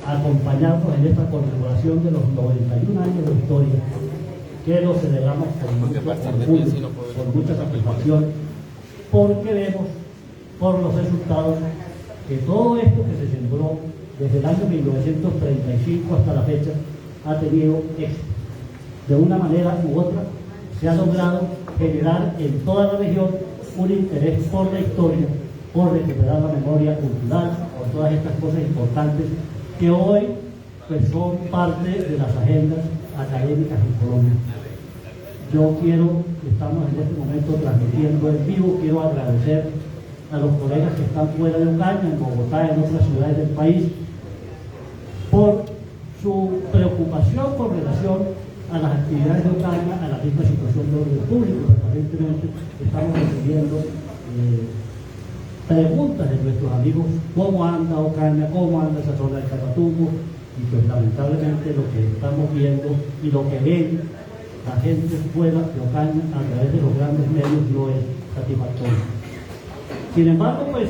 acompañarnos en esta conmemoración de los 91 años de historia, que lo celebramos con mucha satisfacción, porque vemos por los resultados que todo esto que se sembró desde el año 1935 hasta la fecha ha tenido éxito. De una manera u otra se ha logrado generar en toda la región un interés por la historia, por recuperar la memoria cultural, por todas estas cosas importantes que hoy pues, son parte de las agendas académicas en Colombia. Yo estamos en este momento transmitiendo en vivo, quiero agradecer a los colegas que están fuera de Ocaña, en Bogotá, en otras ciudades del país, por su preocupación con relación a las actividades de Ocaña, a la misma situación de orden público. Aparentemente estamos recibiendo preguntas de nuestros amigos, cómo anda Ocaña, cómo anda esa zona del Catatumbo, y pues lamentablemente lo que estamos viendo y lo que ven la gente fuera de Ocaña a través de los grandes medios no es satisfactorio. Sin embargo, pues,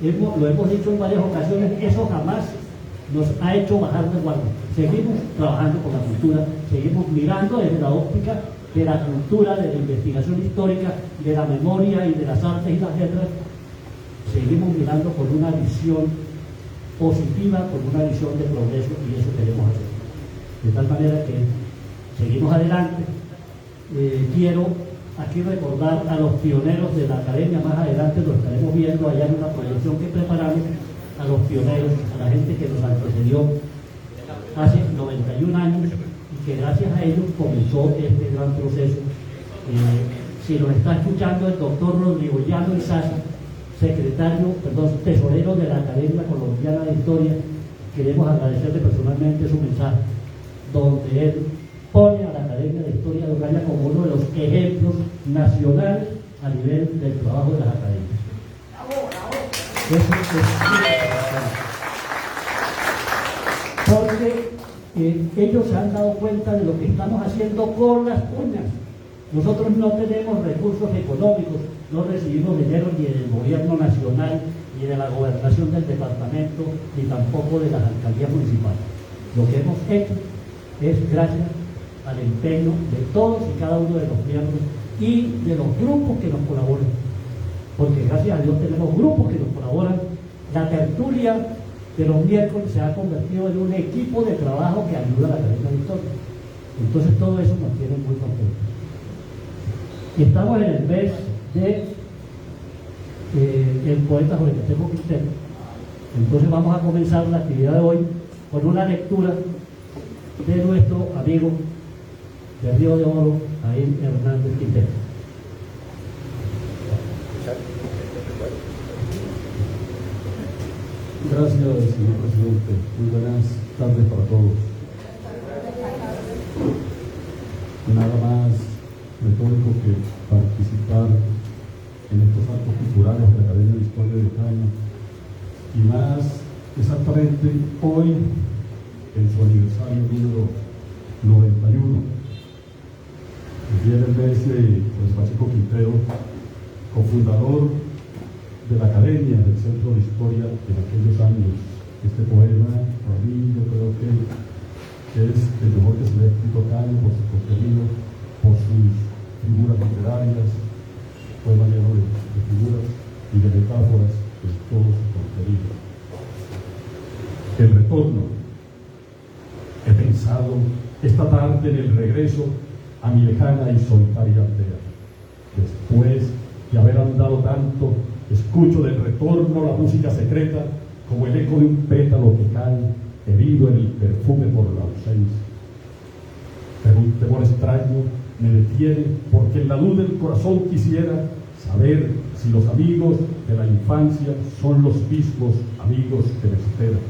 lo hemos dicho en varias ocasiones, eso jamás nos ha hecho bajar de guardia. Seguimos trabajando con la cultura, seguimos mirando desde la óptica de la cultura, de la investigación histórica, de la memoria y de las artes y las letras. Seguimos mirando con una visión positiva, con una visión de progreso, y eso queremos hacer. De tal manera que seguimos adelante. Quiero aquí recordar a los pioneros de la academia, más adelante lo estaremos viendo allá en una proyección que preparamos, a los pioneros, a la gente que nos antecedió hace 91 años y que gracias a ellos comenzó este gran proceso. Si nos está escuchando el doctor Rodrigo Llano Izaza, tesorero de la Academia Colombiana de Historia, queremos agradecerle personalmente su mensaje, donde él pone a la Academia de Historia de Ocaña como uno de los ejemplos nacionales a nivel del trabajo de las academias. Eso es porque ellos se han dado cuenta de lo que estamos haciendo con las uñas. Nosotros no tenemos recursos económicos, no recibimos dinero ni del gobierno nacional, ni de la gobernación del departamento, ni tampoco de las alcaldías municipales. Lo que hemos hecho es gracias al empeño de todos y cada uno de los miembros y de los grupos que nos colaboran, porque gracias a Dios tenemos grupos que nos colaboran. La tertulia de los miércoles se ha convertido en un equipo de trabajo que ayuda a la Academia de Historia. Entonces todo eso nos tiene muy contentos. Estamos en el mes de el poeta Jorge Tejo Quintero. Entonces vamos a comenzar la actividad de hoy con una lectura de nuestro amigo de Río de Oro, Jair Hernández Quintero. Gracias, señor presidente. Muy buenas tardes para todos. Nada más retórico que participar en estos actos culturales de la Academia de Historia de Ocaña, y más exactamente hoy, en su aniversario número 91, el día del mes de Pacheco Quintero, cofundador de la Academia del Centro de Historia en aquellos años. Este poema, para mí, yo creo que es el mejor que se le ha escrito acá, por su contenido, por sus figuras literarias, poema lleno de figuras y de metáforas, es todo su contenido. El retorno. He pensado esta tarde en el regreso a mi lejana y solitaria aldea. Después de haber andado tanto, escucho del retorno la música secreta como el eco de un pétalo que cae herido en el perfume por la ausencia. Pero un temor extraño me detiene, porque en la luz del corazón quisiera saber si los amigos de la infancia son los mismos amigos que me esperan.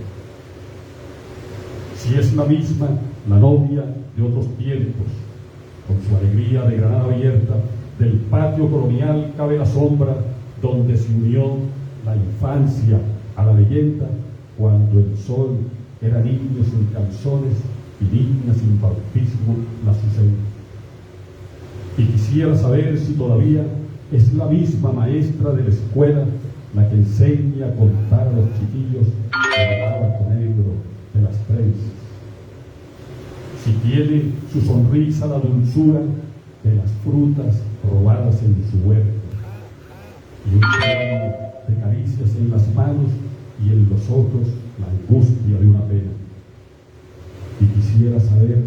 Si es la misma, la novia de otros tiempos, con su alegría de granada abierta, del patio colonial cabe la sombra donde se unió la infancia a la leyenda, cuando el sol era niño sin calzones y niña sin bautismo la Azucena. Y quisiera saber si todavía es la misma maestra de la escuela la que enseña a contar a los chiquillos el abaco negro tiene su sonrisa la dulzura de las frutas robadas en su huerto, y un trono de caricias en las manos y en los ojos la angustia de una pena. Y quisiera saber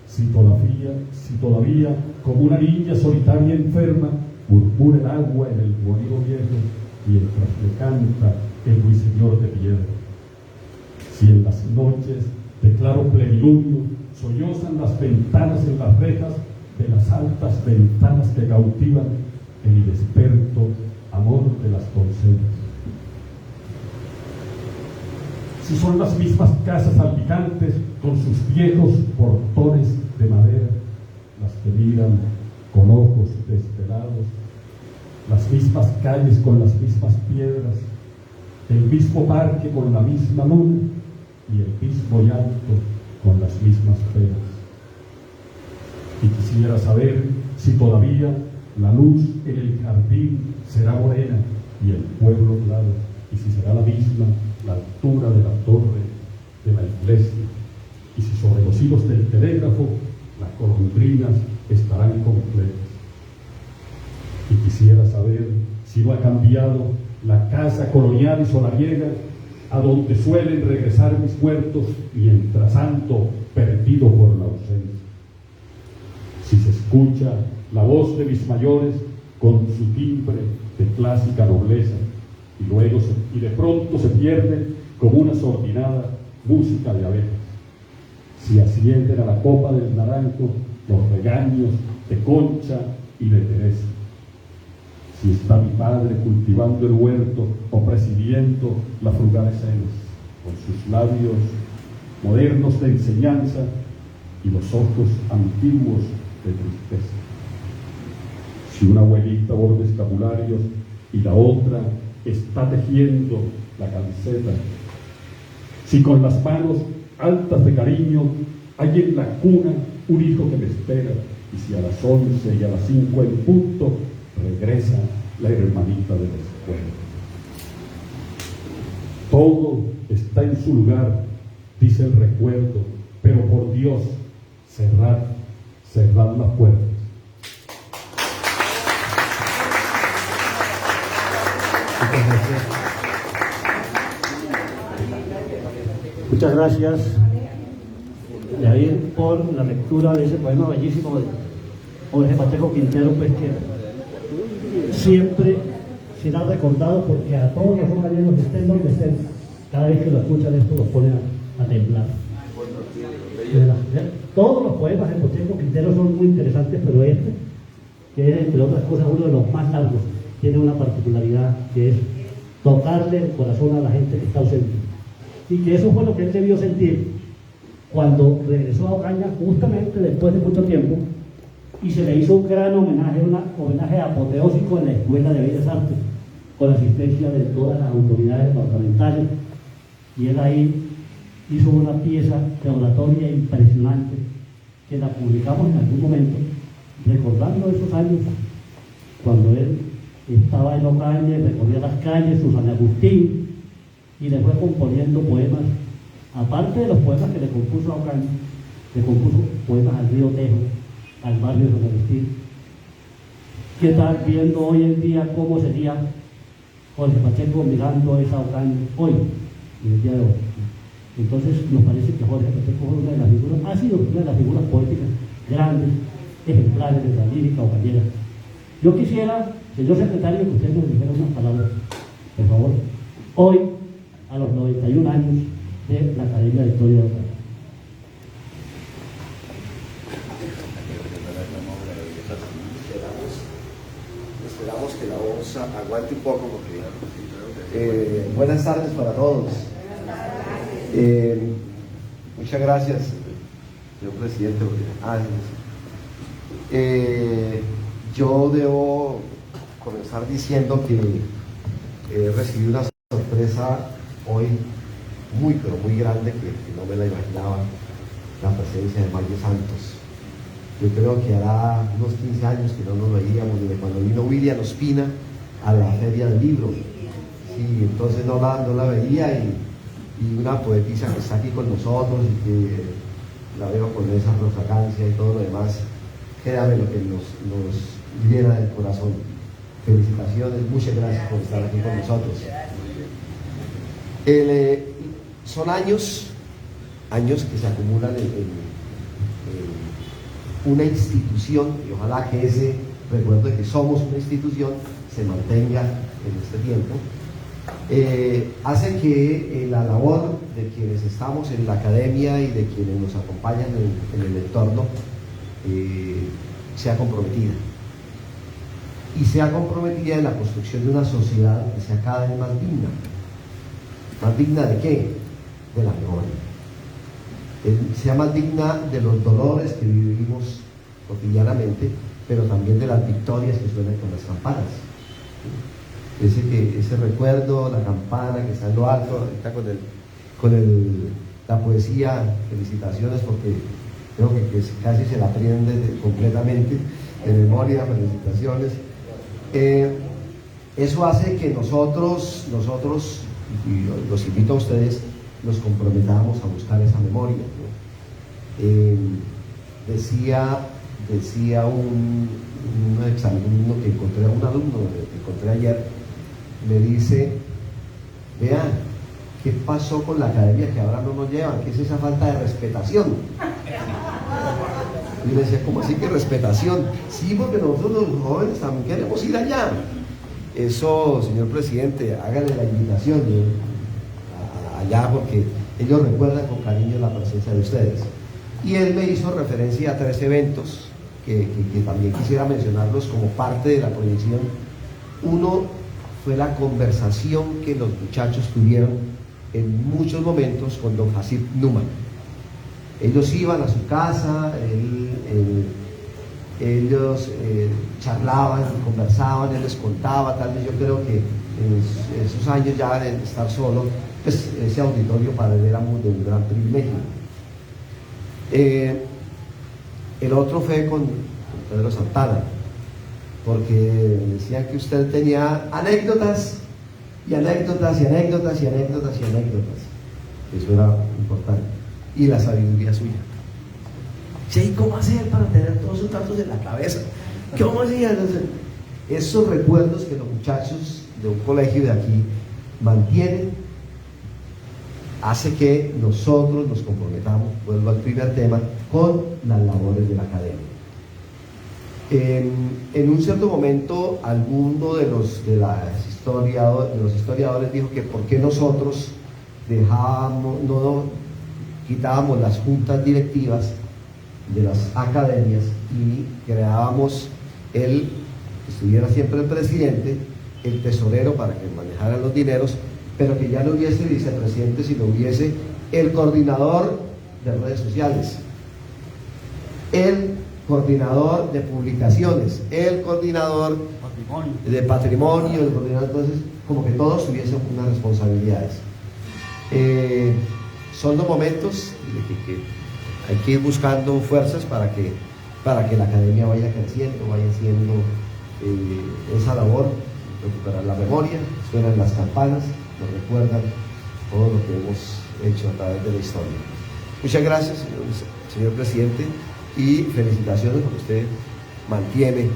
si todavía, como una niña solitaria enferma, murmura el agua en el molino viejo mientras le canta el ruiseñor de piedra. Si en las noches de claro plenilunio sollozan las ventanas en las rejas de las altas ventanas que cautivan el inexperto amor de las doncellas. Si son las mismas casas salpicantes con sus viejos portones de madera, las que miran con ojos desvelados, las mismas calles con las mismas piedras, el mismo parque con la misma luna y el mismo llanto con las mismas penas. Y quisiera saber si todavía la luz en el jardín será morena y el pueblo claro, y si será la misma la altura de la torre de la iglesia, y si sobre los hilos del telégrafo las golondrinas estarán completas. Y quisiera saber si no ha cambiado la casa colonial y solariega a donde suelen regresar mis muertos mientras ando perdido por la ausencia. Si se escucha la voz de mis mayores con su timbre de clásica nobleza y de pronto se pierde como una sordinada música de abejas. Si ascienden a la copa del naranjo los regaños de Concha y de Teresa. Si está mi padre cultivando el huerto o presidiendo la frugal escena, con sus labios modernos de enseñanza y los ojos antiguos de tristeza. Si una abuelita borda escapularios y la otra está tejiendo la camiseta. Si con las manos altas de cariño hay en la cuna un hijo que me espera, y si a las 11 y a las 5 en punto regresa la hermanita de la escuela. Todo está en su lugar, dice el recuerdo, pero por Dios, cerrad las puertas. Muchas gracias, Yair, por la lectura de ese poema bellísimo de Jorge Pacheco Quintero, pues que siempre será recordado porque a todos los compañeros estén donde estén, cada vez que lo escuchan esto los pone a temblar. Todos los poemas de Pacheco Quintero son muy interesantes, pero este, que es entre otras cosas uno de los más largos, tiene una particularidad que es tocarle el corazón a la gente que está ausente. Y que eso fue lo que él debió sentir cuando regresó a Ocaña justamente después de mucho tiempo y se le hizo un gran homenaje, un homenaje apoteósico en la Escuela de Bellas Artes con la asistencia de todas las autoridades departamentales, y él ahí hizo una pieza de oratoria impresionante que la publicamos en algún momento recordando esos años cuando él estaba en Ocaña, recorría las calles, su San Agustín, y le fue componiendo poemas, aparte de los poemas que le compuso a Ocaña, le compuso poemas al río Tejo, al barrio de San Agustín. ¿Qué tal viendo hoy en día cómo sería Jorge Pacheco mirando esa Ocaña hoy, en el día de hoy? Entonces nos parece que Jorge Pacheco fue una de las figuras, ha sido una de las figuras poéticas grandes, ejemplares de la lírica ocañera. Yo quisiera, señor secretario, que usted nos dijera unas palabras, por favor, hoy, a los 91 años de la Academia de Historia de Ocaña. Esperamos que la voz aguante un poco porque buenas tardes para todos. Muchas gracias, señor presidente. Yo debo comenzar diciendo que he recibido una sorpresa hoy muy pero muy grande que no me la imaginaba, la presencia de Mario Santos. Yo creo que hará unos 15 años que no nos veíamos, desde cuando vino William Ospina a la Feria del Libro. Sí, entonces no la veía, y una poetisa que está aquí con nosotros y que la veo con esa prosagancia y todo lo demás, créame lo que nos llena del corazón. Felicitaciones, muchas gracias por estar aquí con nosotros. Son años que se acumulan en una institución, y ojalá que ese recuerdo de que somos una institución se mantenga en este tiempo. Hace que la labor de quienes estamos en la academia y de quienes nos acompañan en el entorno sea comprometida. Y sea comprometida en la construcción de una sociedad que sea cada vez más digna. ¿Más digna de qué? De la memoria. Sea más digna de los dolores que vivimos cotidianamente, pero también de las victorias que suenan con las campanas. Ese recuerdo, la campana que está en lo alto, ahorita la poesía, felicitaciones, porque creo que casi se la aprende completamente de memoria, felicitaciones. Eso hace que nosotros, y los invito a ustedes, nos comprometamos a buscar esa memoria, ¿no? Decía un exalumno que encontré, un alumno que encontré ayer, me dice: vean, ¿qué pasó con la academia que ahora no nos llevan? ¿Qué es esa falta de respetación? Y le decía: ¿cómo así que respetación? Sí, porque nosotros los jóvenes también queremos ir allá. Eso, señor presidente, hágale la invitación allá, porque ellos recuerdan con cariño la presencia de ustedes. Y él me hizo referencia a 3 eventos que también quisiera mencionarlos como parte de la proyección. Uno fue la conversación que los muchachos tuvieron en muchos momentos con don Hasib Numa. Ellos iban a su casa, ellos charlaban, conversaban, él les contaba. Tal vez yo creo que en esos años ya de estar solo, pues ese auditorio para él era de un gran privilegio. El otro fue con Pedro Santana, porque decían que usted tenía anécdotas y anécdotas y anécdotas y anécdotas y anécdotas. Eso era importante. Y la sabiduría suya. ¿Y cómo hacer para tener todos esos datos en la cabeza? ¿Cómo hacían? Esos recuerdos que los muchachos de un colegio de aquí mantienen, hace que nosotros nos comprometamos, vuelvo al primer tema, con las labores de la academia. En un cierto momento, alguno de los historiadores dijo que por qué nosotros no quitábamos las juntas directivas de las academias y creábamos estuviera siempre el presidente, el tesorero para que manejaran los dineros, pero que ya no hubiese vicepresidente, sino hubiese el coordinador de redes sociales, el coordinador de publicaciones, el coordinador de patrimonio, el coordinador. Entonces, como que todos tuviesen unas responsabilidades. Son los momentos que hay que ir buscando fuerzas para que la academia vaya creciendo, vaya haciendo esa labor, recuperar la memoria. Suenan las campanas, nos recuerdan todo lo que hemos hecho a través de la historia. Muchas gracias, señor presidente, y felicitaciones porque usted mantiene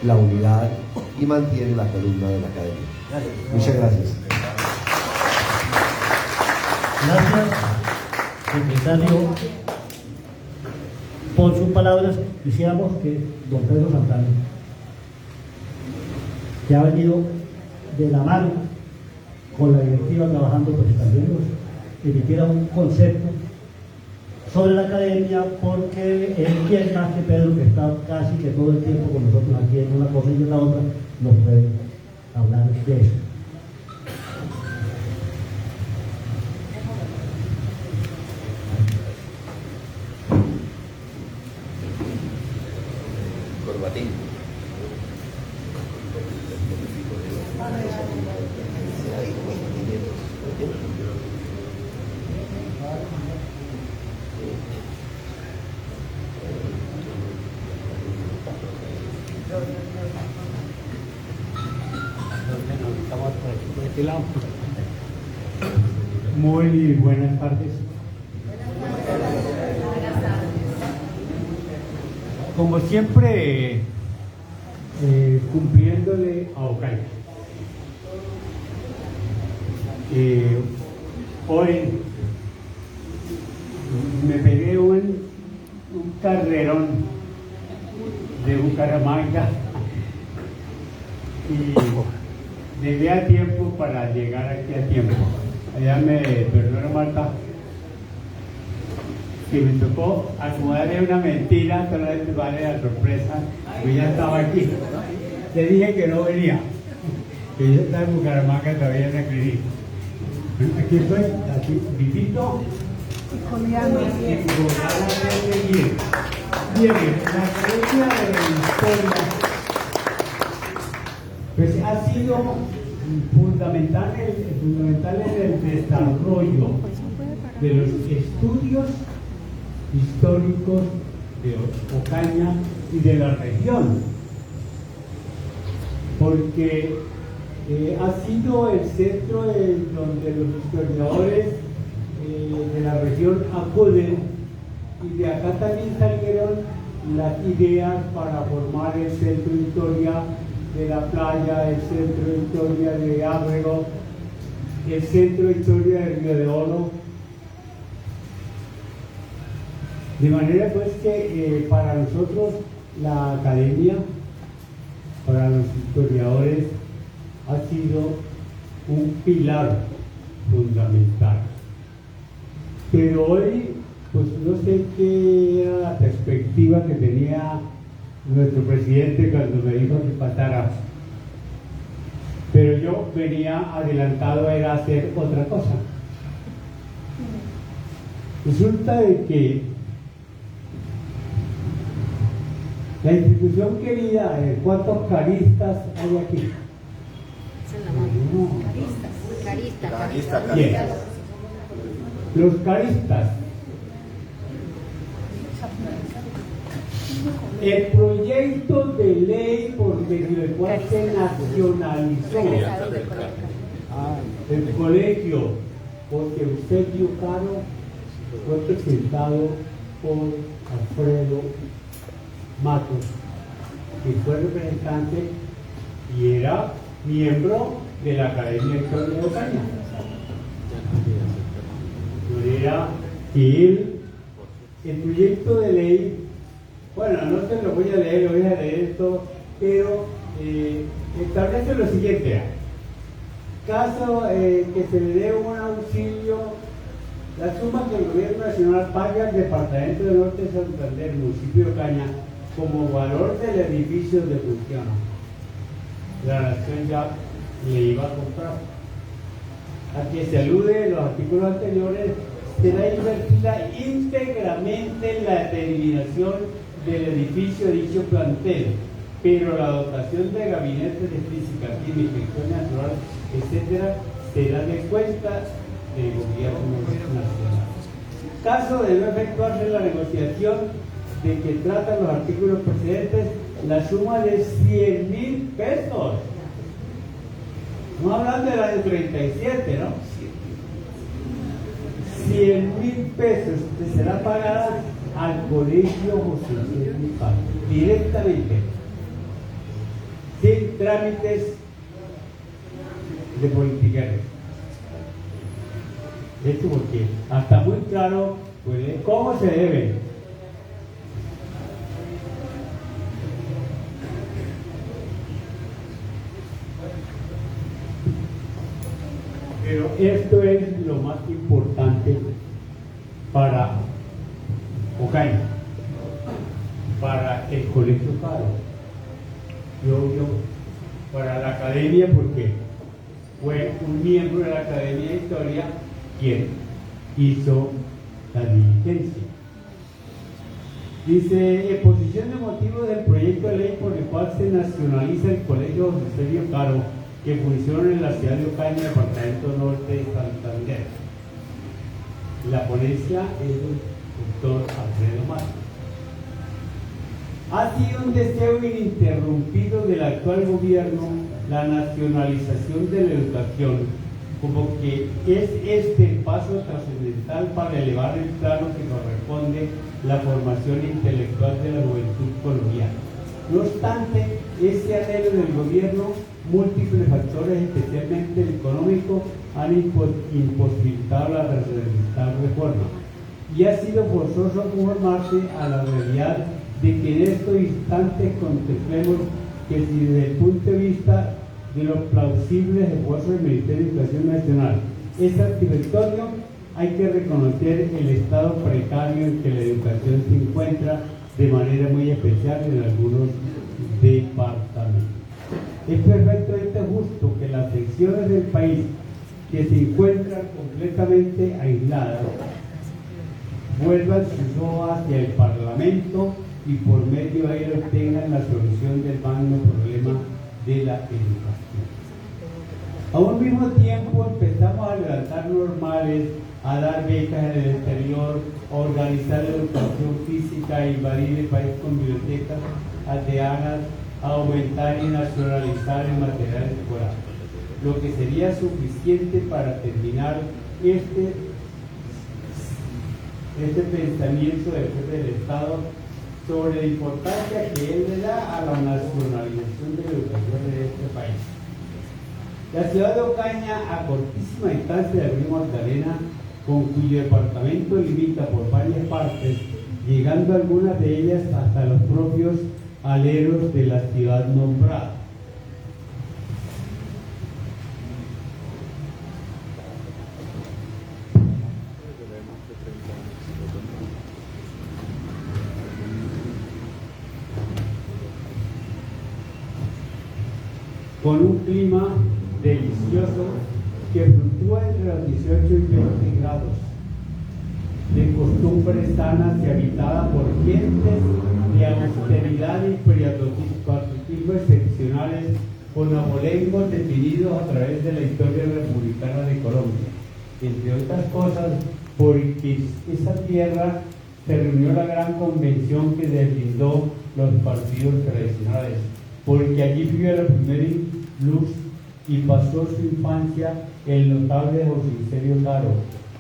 la unidad y mantiene la columna de la academia. Muchas gracias. Gracias, secretario. Por sus palabras, quisiéramos que don Pedro Santana, que ha venido de la mano con la directiva trabajando, pues también nos emitiera un concepto sobre la academia, porque él, quien más que Pedro, que está casi que todo el tiempo con nosotros aquí en una cosa y en la otra, nos puede hablar de eso. Muy buenas tardes. como siempre, cumpliéndole a Ocaña. Hoy me pegué un carrerón de Bucaramanga y llegué a tiempo para llegar aquí a tiempo. Allá me perdona Marta, que me tocó acomodarle una mentira, solamente vale la sorpresa, que ya estaba aquí. Le dije que no venía, que yo estaba en Bucaramanga, todavía no creí. Aquí estoy, aquí, vivito. Bien, la Academia de Historia pues ha sido fundamental en el desarrollo de los estudios históricos de Ocaña y de la región, porque ha sido el centro donde los historiadores de la región acuden, y de acá también salieron las ideas para formar el Centro de Historia de la Playa, el Centro de Historia de Ábrego, el Centro de Historia de Río de Oro. De manera pues que para nosotros la academia, para los historiadores, ha sido un pilar fundamental. Pero hoy, pues no sé qué era la perspectiva que tenía nuestro presidente cuando me dijo que pasara. Pero yo venía adelantado a hacer otra cosa. Resulta de que la institución querida, ¿cuántos caristas hay aquí? Caristas. Bien. Los caristas. El proyecto de ley por medio del cual se nacionalizó el colegio José Eusebio Caro fue presentado por Alfredo Matos, que fue representante y era miembro de la Academia de Historia de Ocaña. No era que el proyecto de ley, bueno, no se lo voy a leer, voy a leer esto, pero establece lo siguiente: caso que se le dé un auxilio, la suma que el gobierno nacional paga al departamento del norte de Santander, municipio de Ocaña, como valor del edificio de función. La nación ya le iba a comprar. A que se alude en los artículos anteriores, será invertida íntegramente en la terminación del edificio de dicho plantel, pero la dotación de gabinetes de física, química, historia natural, etcétera, será de cuenta del gobierno nacional. Caso de no efectuarse la negociación de que tratan los artículos precedentes, la suma de 100.000 pesos. No hablando del año 37, ¿no? 100.000 pesos que será pagada al colegio José Eusebio Caro, directamente, sin trámites de politiqueros. Esto porque hasta muy claro pues, cómo se debe. Pero esto es lo más importante para Ocaña, para el colegio Caro, y obvio para la academia, porque fue un miembro de la Academia de Historia quien hizo la diligencia. Dice: exposición de motivos del proyecto de ley por el cual se nacionaliza el colegio José Eusebio Caro, que funciona en la ciudad de Ocaña, departamento norte de Santander. La ponencia es del doctor Alfredo Matos. Ha sido un deseo ininterrumpido del actual gobierno la nacionalización de la educación, como que es este el paso trascendental para elevar el plano que corresponde la formación intelectual de la juventud colombiano. No obstante, ese anhelo del gobierno, múltiples factores, especialmente el económico, han imposibilitado la reforma, y ha sido forzoso conformarse a la realidad de que en estos instantes contemplemos que si desde el punto de vista de los plausibles esfuerzos del Ministerio de Educación Nacional es satisfactorio, hay que reconocer el estado precario en que la educación se encuentra de manera muy especial en algunos departamentos. Es perfectamente justo que las secciones del país que se encuentran completamente aisladas vuelvan sus ojos hacia el Parlamento y por medio de ello obtengan la solución del magno problema de la educación. A un mismo tiempo empezamos a levantar normales, a dar becas en el exterior, a organizar la educación física, a invadir el país con bibliotecas aldeanas, a aumentar y nacionalizar el material escolar, lo que sería suficiente para terminar este pensamiento del jefe del Estado sobre la importancia que él le da a la nacionalización de la educación de este país. La ciudad de Ocaña, a cortísima distancia del río Magdalena, con cuyo departamento limita por varias partes, llegando algunas de ellas hasta los propios aleros de la ciudad nombrada. Con un clima delicioso que fluctúa entre los 18 y 20 grados, de costumbres sanas y habitada por gentes de austeridad y patriotismo excepcionales, con abolengos definidos a través de la historia republicana de Colombia, entre otras cosas porque esa tierra se reunió la gran convención que deslindó los partidos tradicionales, porque allí vivió la primera luz y pasó su infancia el notable José Misterio Caro,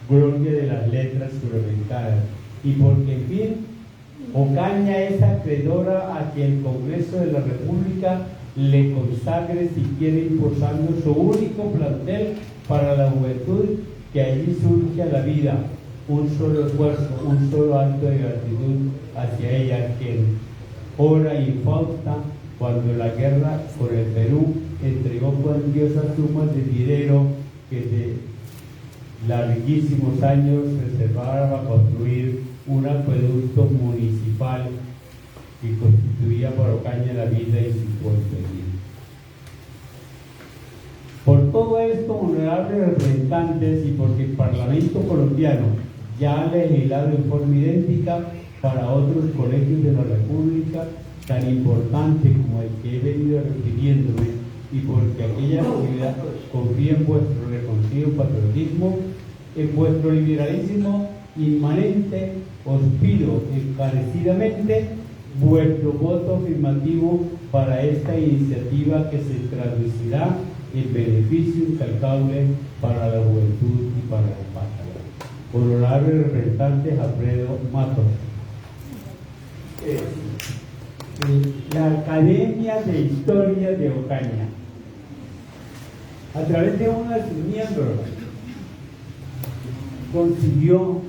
gloria de las letras suramericanas, y porque en fin, Ocaña es acreedora a que el Congreso de la República le consagre si quiere impulsando su único plantel para la juventud que allí surge a la vida, un solo esfuerzo, un solo acto de gratitud hacia ella, que hora infausta, cuando la guerra por el Perú entregó cuantiosas sumas de dinero que de larguísimos años reservaba para construir un acueducto municipal que constituía para Ocaña la vida y su porvenir. Por todo esto, honorables representantes, y porque el Parlamento colombiano ya ha legislado en forma idéntica para otros colegios de la República, tan importante como el que he venido refiriéndome, y porque aquella actividad confía en vuestro reconocido patriotismo, en vuestro liberalismo inmanente, os pido encarecidamente vuestro voto afirmativo para esta iniciativa que se traducirá en beneficio incalculable para la juventud y para la patria. Honorable representante Alfredo Matos. La Academia de Historia de Ocaña, a través de uno de sus miembros, consiguió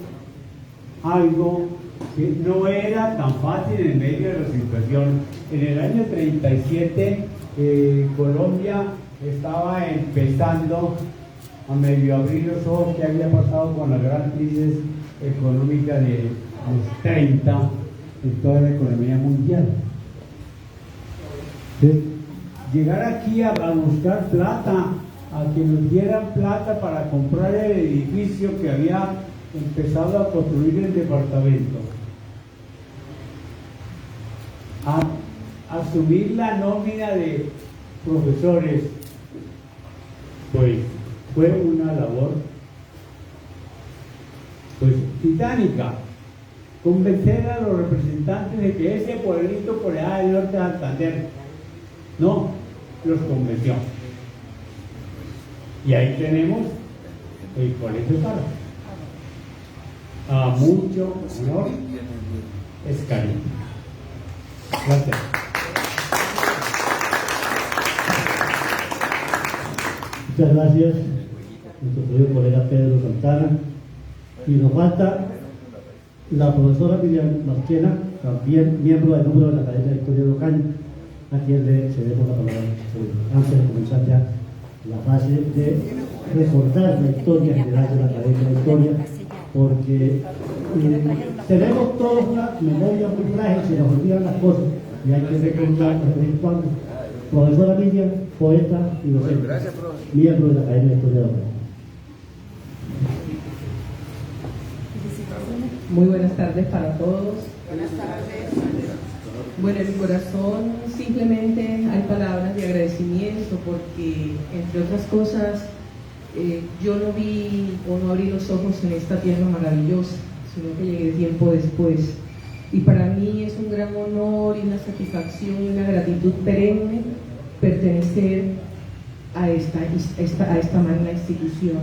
algo que no era tan fácil en medio de la situación. En el año 37, Colombia estaba empezando a medio abrir los ojos que había pasado con la gran crisis económica de los 30 en toda la economía mundial. Entonces, llegar aquí a buscar plata, a que nos dieran plata para comprar el edificio que había empezado a construir el departamento, a asumir la nómina de profesores, pues fue una labor pues titánica. Convencer a los representantes de que ese pueblito por allá del norte de Santander, no, los convenció. Y ahí tenemos el Colegio Caro. A mucho honor, es cariño. Gracias. Muchas gracias, nuestro querido colega Pedro Santana. Y nos falta la profesora Miriam Marchena, también miembro del número de la Academia de Historia de Ocaña, a quien le cedemos la palabra antes de comenzar ya la fase de recordar la historia general de la Academia de Historia, porque tenemos todos una memoria muy frágil, se nos olvidan las cosas y hay que recordar de vez en cuando. Profesora Miriam, poeta y docente, miembro de la Academia de Historia de Ocaña. Muy buenas tardes para todos. Buenas tardes. Bueno, en mi corazón simplemente hay palabras de agradecimiento porque, entre otras cosas, yo no vi o no abrí los ojos en esta tierra maravillosa, sino que llegué tiempo después. Y para mí es un gran honor y una satisfacción y una gratitud perenne pertenecer a esta magna institución.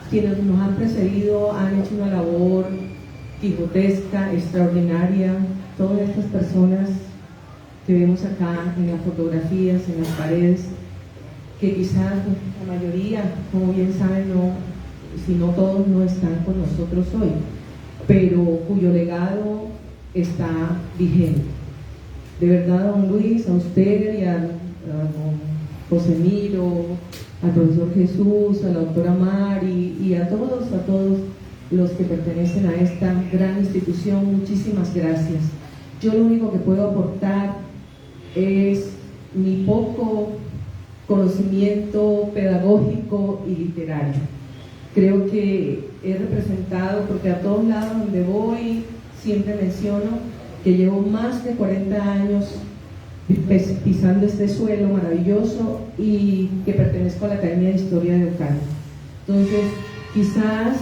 Quienes nos han precedido han hecho una labor quijotesca, extraordinaria. Todas estas personas que vemos acá en las fotografías, en las paredes, que quizás la mayoría, como bien saben, no, si no todos, no están con nosotros hoy, pero cuyo legado está vigente. De verdad, don Luis, a usted y a don José Miro, al profesor Jesús, a la doctora Mari y a todos los que pertenecen a esta gran institución, muchísimas gracias. Yo lo único que puedo aportar es mi poco conocimiento pedagógico y literario. Creo que he representado, porque a todos lados donde voy siempre menciono que llevo más de 40 años pisando este suelo maravilloso y que pertenezco a la Academia de Historia de Ocaña. Entonces, quizás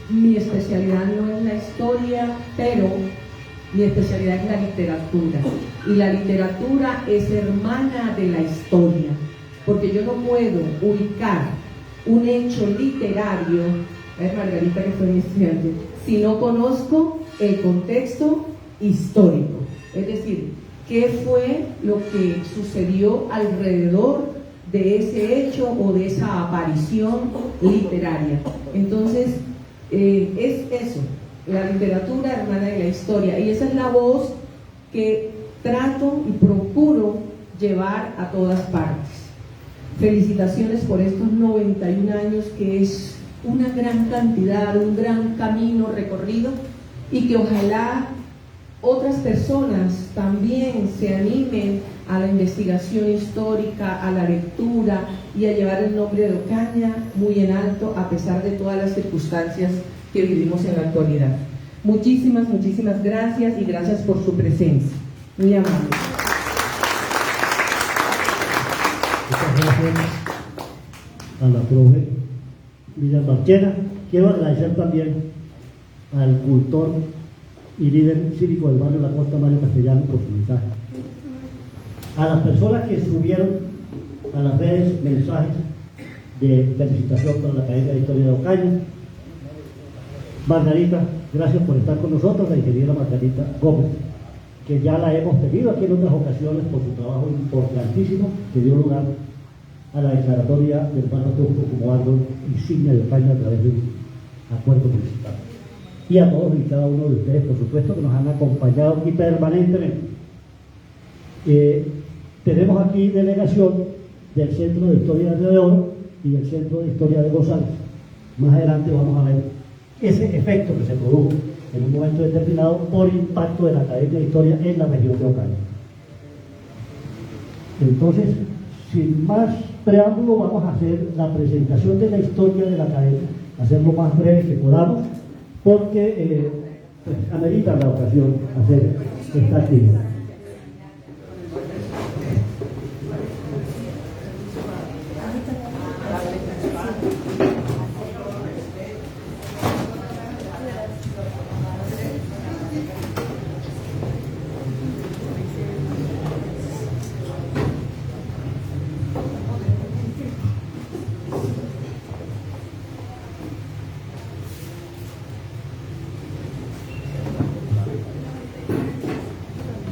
mi especialidad no es la historia, pero mi especialidad es la literatura. Y la literatura es hermana de la historia, porque yo no puedo ubicar un hecho literario, es Margarita que fue mi estudiante, si no conozco el contexto histórico. Es decir, qué fue lo que sucedió alrededor de ese hecho o de esa aparición literaria. Entonces, es eso, la literatura hermana de la historia, y esa es la voz que trato y procuro llevar a todas partes. Felicitaciones por estos 91 años, que es una gran cantidad, un gran camino recorrido, y que ojalá otras personas también se animen a la investigación histórica, a la lectura y a llevar el nombre de Ocaña muy en alto, a pesar de todas las circunstancias que vivimos en la actualidad. Muchísimas gracias, y gracias por su presencia. Muy amable. Muchas gracias a la profe Miriam Marchena. Quiero agradecer también al cultor y líder cívico del barrio La Costa, Mario Castellano, por su mensaje. A las personas que subieron a las redes mensajes de felicitación para la Academia de Historia de Ocaña. Margarita, gracias por estar con nosotros, la ingeniera Margarita Gómez, que ya la hemos tenido aquí en otras ocasiones por su trabajo importantísimo que dio lugar a la declaratoria del barrio Teuco como árbol insignia de Ocaña a través de un acuerdo municipal. Y a todos y cada uno de ustedes, por supuesto, que nos han acompañado aquí permanentemente. Tenemos aquí delegación del Centro de Historia de Oro y del Centro de Historia de González. Más adelante vamos a ver ese efecto que se produjo en un momento determinado por impacto de la Academia de Historia en la región de Ocaña. Entonces, sin más preámbulo, vamos a hacer la presentación de la historia de la Academia, hacerlo más breve que podamos, porque pues, amerita la ocasión hacer esta actividad.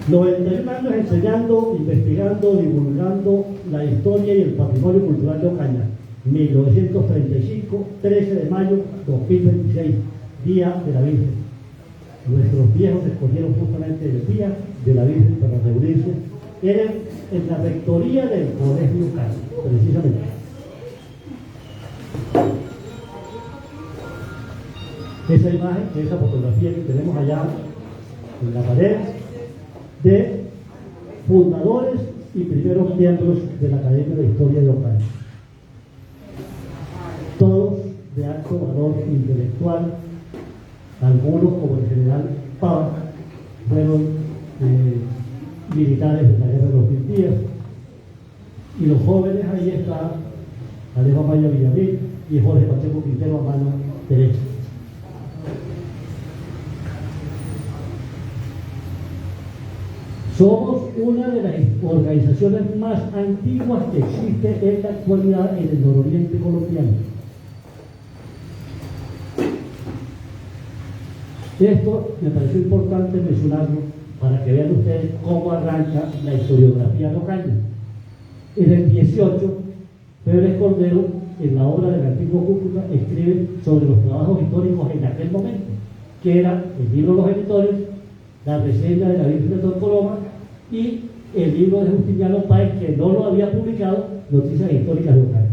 91 años enseñando, investigando, divulgando la historia y el patrimonio cultural de Ocaña. 1935, 13 de mayo 2026, Día de la Virgen. Nuestros viejos escogieron justamente el Día de la Virgen para reunirse en la rectoría del Colegio Cano, precisamente. Esa imagen, esa fotografía que tenemos allá en la pared, de fundadores y primeros miembros de la Academia de Historia de Ocaña. Todos de alto valor intelectual, algunos como el general Pava, fueron militares de la Guerra de los 1000 días, y los jóvenes ahí están Alejo Maya Villamil y Jorge Pacheco Quintero a mano derecha. Somos una de las organizaciones más antiguas que existe en la actualidad en el nororiente colombiano. Esto me pareció importante mencionarlo para que vean ustedes cómo arranca la historiografía de Ocaña. En el 18, Febres Cordero, en la obra del antiguo Cúcuta, escribe sobre los trabajos históricos en aquel momento, que era el libro Los Editores, la reseña de la Virgen de Torcoloma y el libro de Justiniano Páez, que no lo había publicado, Noticias Históricas de Ocaña.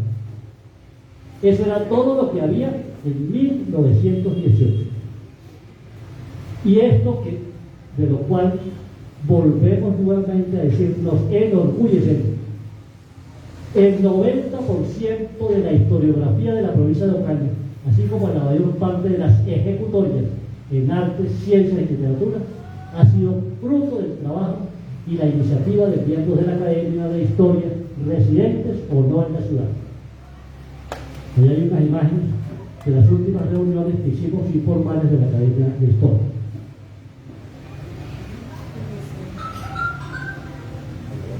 Eso era todo lo que había en 1918. Y esto de lo cual volvemos nuevamente a decir, nos enorgullecemos. El 90% de la historiografía de la provincia de Ocaña, así como la mayor parte de las ejecutorias en artes, ciencias y literatura, ha sido fruto del trabajo y la iniciativa de miembros de la Academia de Historia, residentes o no en la ciudad. Ahí hay unas imágenes de las últimas reuniones que hicimos informales de la Academia de Historia.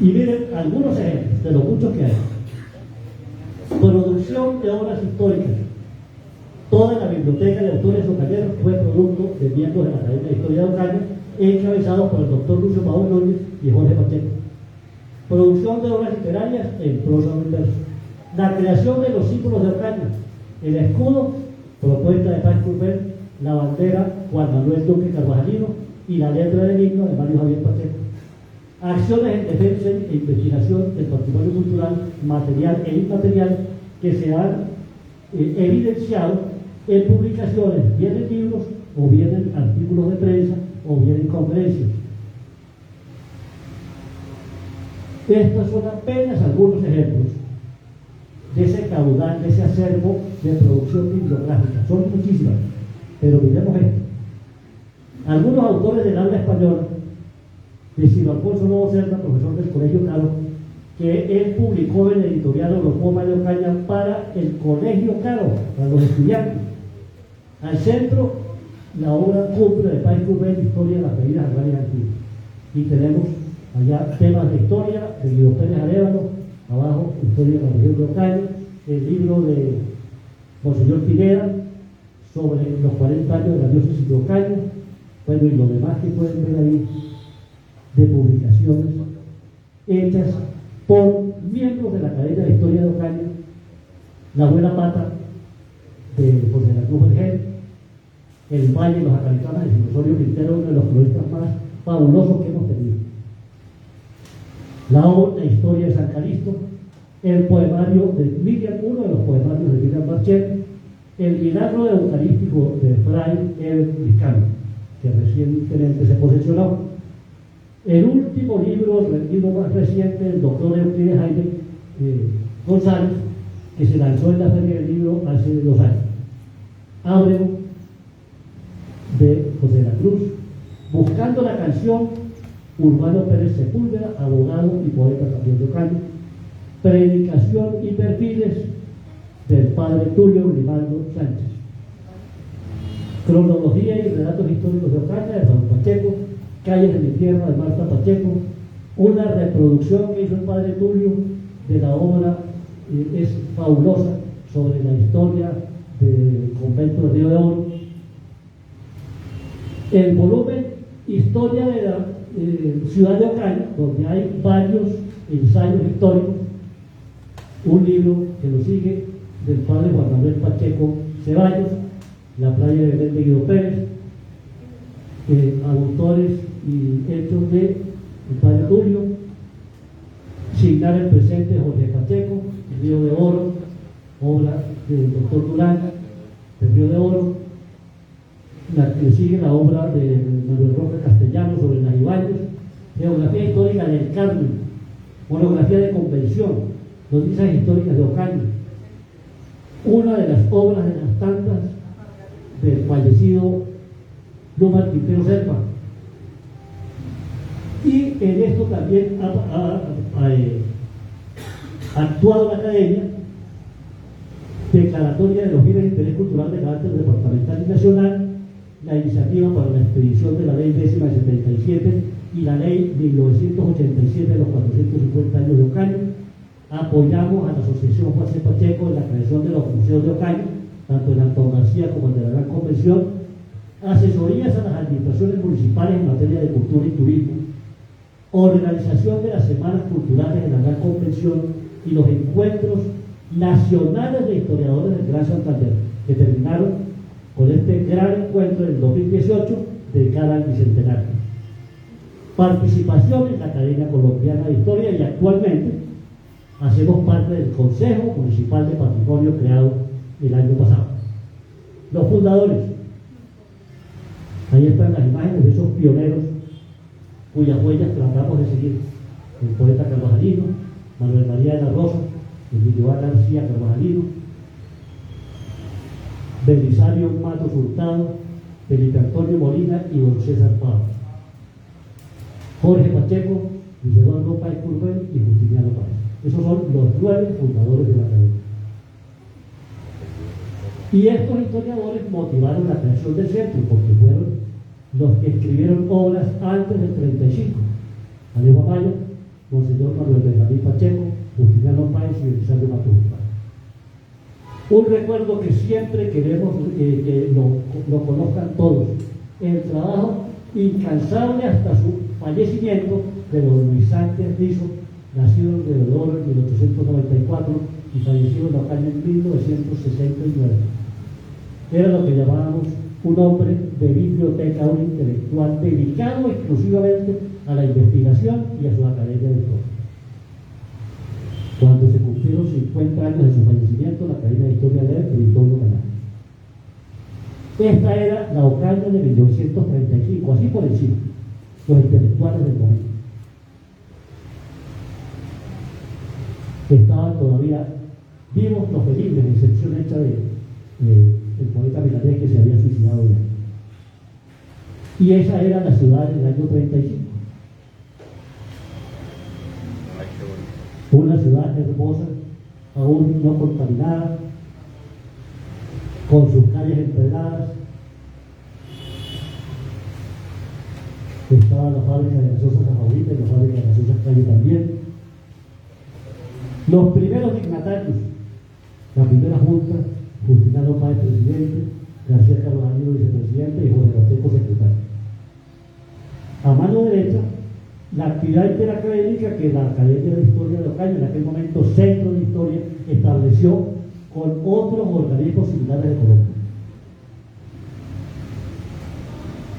Y miren algunos ejemplos de los muchos que hay. Producción de obras históricas. Toda la biblioteca de autores ocañeros fue producto de miembros de la Academia de Historia de Ocaña, encabezados por el doctor Lucio Pavón Núñez y Jorge Pacheco. Producción de obras literarias en prosa o en verso. La creación de los símbolos de Ocaña. El escudo, propuesta de Paz Curbel, la bandera Juan Manuel Duque Carvajalino y la letra del himno de Mario Javier Pacheco. Acciones en defensa e investigación del patrimonio cultural, material e inmaterial, que se han evidenciado en publicaciones, bien en libros, o bien en artículos de prensa, o bien en conferencias. Estos son apenas algunos ejemplos de ese caudal, de ese acervo de producción bibliográfica. Son muchísimas, pero miremos esto. Algunos autores del habla española, decía Alfonso Lobo Cerda, profesor del Colegio Caro, que él publicó en el editorial Orocoma de Ocaña para el Colegio Caro, para los estudiantes. Al centro, la obra cumple de Páez Curbel, Historia de las Medidas Agrarias Antiguas. Y tenemos allá temas de historia de Guido Pérez Arévalo, abajo, Historia de la región de Ocaña, el libro de Monseñor Pineda sobre los 40 años de la diócesis de Ocaña, bueno, y lo demás que pueden ver ahí de publicaciones hechas por miembros de la Academia de Historia de Ocaña, La Buena Pata de José de la Cruz Vergel, El Valle de los Acaricanas de Osorio Quintero, uno de los cronistas más fabulosos que hemos tenido. La Historia de San Calixto, el poemario de Miriam, uno de los poemarios de Miriam Marchel, el Milagro Eucarístico de Fray Eber Vizcano, que recientemente se posesionó. El último libro, el libro más reciente, del doctor Euclides Jaime González, que se lanzó en la Feria del Libro hace 2 años. Ábrego, de José de la Cruz, Buscando la Canción, Urbano Pérez Sepúlveda, abogado y poeta también de Ocaña. Predicación y perfiles, del padre Tulio Grimaldo Sánchez. Cronología y relatos históricos de Ocaña, de Juan Pacheco. Calles de mi tierra, de Marta Pacheco. Una reproducción que hizo el padre Tulio de la obra, es fabulosa, sobre la historia del convento de Río de Oro. El volumen Historia de la Ciudad de Ocaña, donde hay varios ensayos históricos, un libro que lo sigue del padre Juan Manuel Pacheco Ceballos, La playa de Belén de Guido Pérez, autores y hechos de el padre Tulio, Signar el presente de Jorge Pacheco, El río de oro, obra del doctor Durán, El río de oro, la que sigue la obra de Manuel Roca Castellano sobre las Ibáñez, Geografía histórica del Carmen, monografía de convención, noticias históricas de Ocaña, una de las obras de las tantas del fallecido Luma Quintero Serpa. Y en esto también ha actuado la academia, declaratoria de los bienes de interés cultural de carácter departamental y nacional, la iniciativa para la expedición de la ley 10ª de 77 y la ley 1987 de los 450 años de Ocaña. Apoyamos a la Asociación Juan C. Pacheco en la creación de los museos de Ocaña, tanto el Antón García como el de la Gran Convención, asesorías a las administraciones municipales en materia de cultura y turismo, organización de las semanas culturales de la Gran Convención y los encuentros nacionales de historiadores del Gran Santander, que terminaron con este gran encuentro en el 2018 dedicado al bicentenario. Participación en la Academia Colombiana de Historia y actualmente hacemos parte del Consejo Municipal de Patrimonio creado el año pasado. Los fundadores, ahí están las imágenes de esos pioneros cuyas huellas tratamos de seguir: el poeta carvajalino, Manuel María de la Rosa, Emilio A. García Carvajalino, Belisario Matos Hurtado, Felipe Antonio Molina y don César Pablo, Jorge Pacheco, Luis Eduardo Páez Curbel y Justiniano Páez. Esos son los 9 fundadores de la academia. Y estos historiadores motivaron la creación del centro porque fueron los que escribieron obras antes del 35. Alejo Amaya, Monseñor Manuel Benjamín Pacheco, Justiniano Páez y Belisario Matos Hurtado. Un recuerdo que siempre queremos que lo conozcan todos: el trabajo incansable hasta su fallecimiento de don Luis Sánchez Rizo, nacido en Río de Oro en 1894 y fallecido en Ocaña en 1969. Era lo que llamábamos un hombre de biblioteca, un intelectual dedicado exclusivamente a la investigación y a su academia de historia. Cuando se cumplieron 50 años de su fallecimiento, la Academia de Historia de él editó un homenaje. Esta era la Ocaña de 1935, así por encima, los intelectuales del momento. Estaban todavía vivos los felices, excepción hecha del poeta milanés que se había suicidado ya. Y esa era la ciudad del año 35. Una ciudad hermosa, aún no contaminada, con sus calles empedradas. Estaba la fábrica de gasosas Cajahuita y la fábrica de gasosas Calle también. Los primeros dignatarios, la primera junta, Justiniano Páez presidente, García Carvajal vicepresidente y Jorge Pacheco secretario. A mano derecha, la actividad interacadémica que la Academia de Historia de Ocaña, en aquel momento Centro de Historia, estableció con otros organismos similares de Colombia.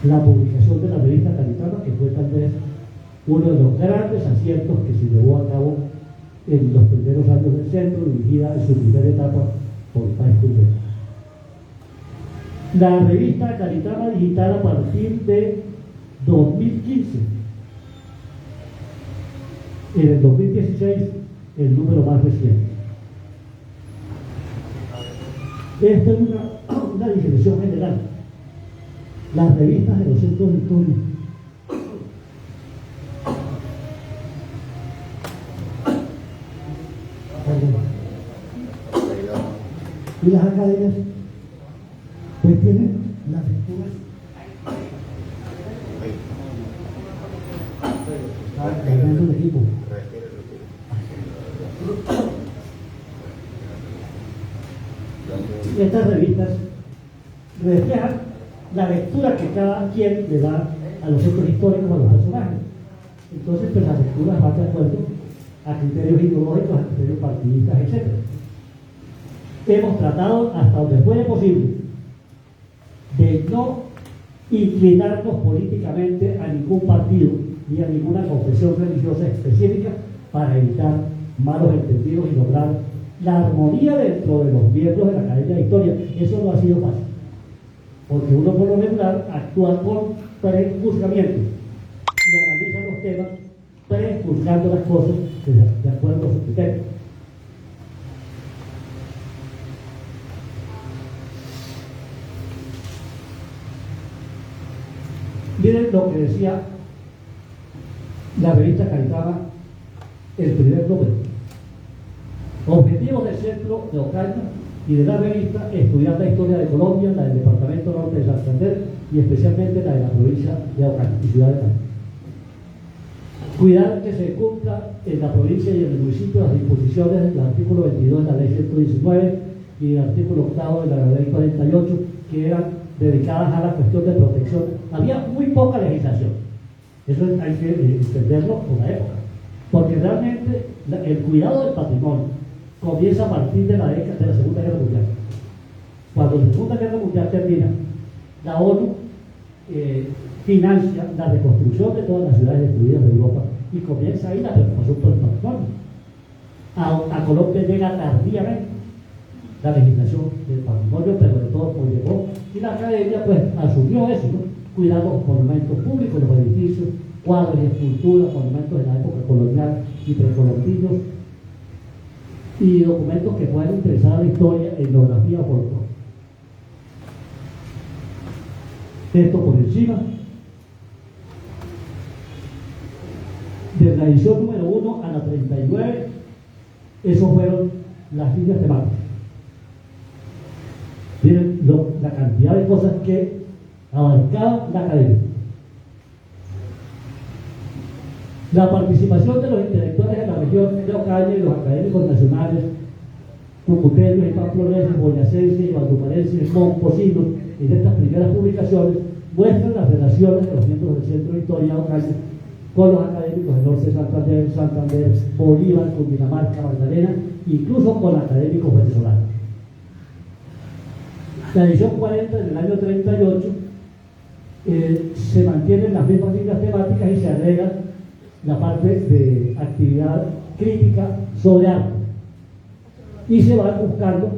La publicación de la revista Caritama, que fue tal vez uno de los grandes aciertos que se llevó a cabo en los primeros años del centro, dirigida en su primera etapa por Páez Curbel. La revista Caritama digital a partir de 2015. En el 2016, el número más reciente. Esta es una definición general. Las revistas de los centros de historia y las academias pues tienen las lecturas el equipo. Estas revistas reflejan la lectura que cada quien le da a los hechos históricos, a los personajes. Entonces, pues las lecturas van de acuerdo a criterios ideológicos, a criterios partidistas, etc. Hemos tratado, hasta donde fuera posible, de no inclinarnos políticamente a ningún partido ni a ninguna confesión religiosa específica para evitar malos entendidos y lograr la armonía dentro de los miembros de la Academia de Historia. Eso no ha sido fácil, porque uno por lo regular actúa con prejuzgamiento y analiza los temas prejuzgando las cosas de acuerdo a su criterio. Miren lo que decía la revista Caritama, el primer número. Objetivos del Centro de Ocaña y de la revista: estudiar la historia de Colombia, la del Departamento Norte de Santander y especialmente la de la provincia de Ocaña y ciudad de Ocaña. Cuidar que se cumpla en la provincia y en el municipio las disposiciones del artículo 22 de la ley 119 y el artículo 8 de la ley 48, que eran dedicadas a la cuestión de protección. Había muy poca legislación, eso hay que entenderlo por la época, porque realmente el cuidado del patrimonio comienza a partir de la Segunda Guerra Mundial. Cuando la Segunda Guerra Mundial termina, la ONU financia la reconstrucción de todas las ciudades destruidas de Europa y comienza ahí la preocupación por el patrimonio. A Colombia llega tardíamente la legislación del patrimonio, pero de todo como llegó, y la Academia pues asumió eso, ¿no? Cuidar los monumentos públicos, los edificios, cuadros y esculturas, monumentos de la época colonial y precolombinos, y documentos que puedan interesar a la historia, etnografía o folclore. Esto por encima. De la edición número 1 a la 39, esos fueron las líneas temáticas. Miren la cantidad de cosas que abarcaba la academia. La participación de los intelectuales de la región de Ocaña y los académicos nacionales, cucuteños y pamploneses, boyacenses y valdumarenses, momposinos, en estas primeras publicaciones, muestran las relaciones de los miembros del Centro de Historia de Ocaña con los académicos del norte de Santander, Bolívar, Cundinamarca, Magdalena, incluso con académicos venezolanos. La edición 40 del año 38 se mantienen las mismas líneas temáticas y se agrega la parte de actividad crítica sobre arte. Y se van buscando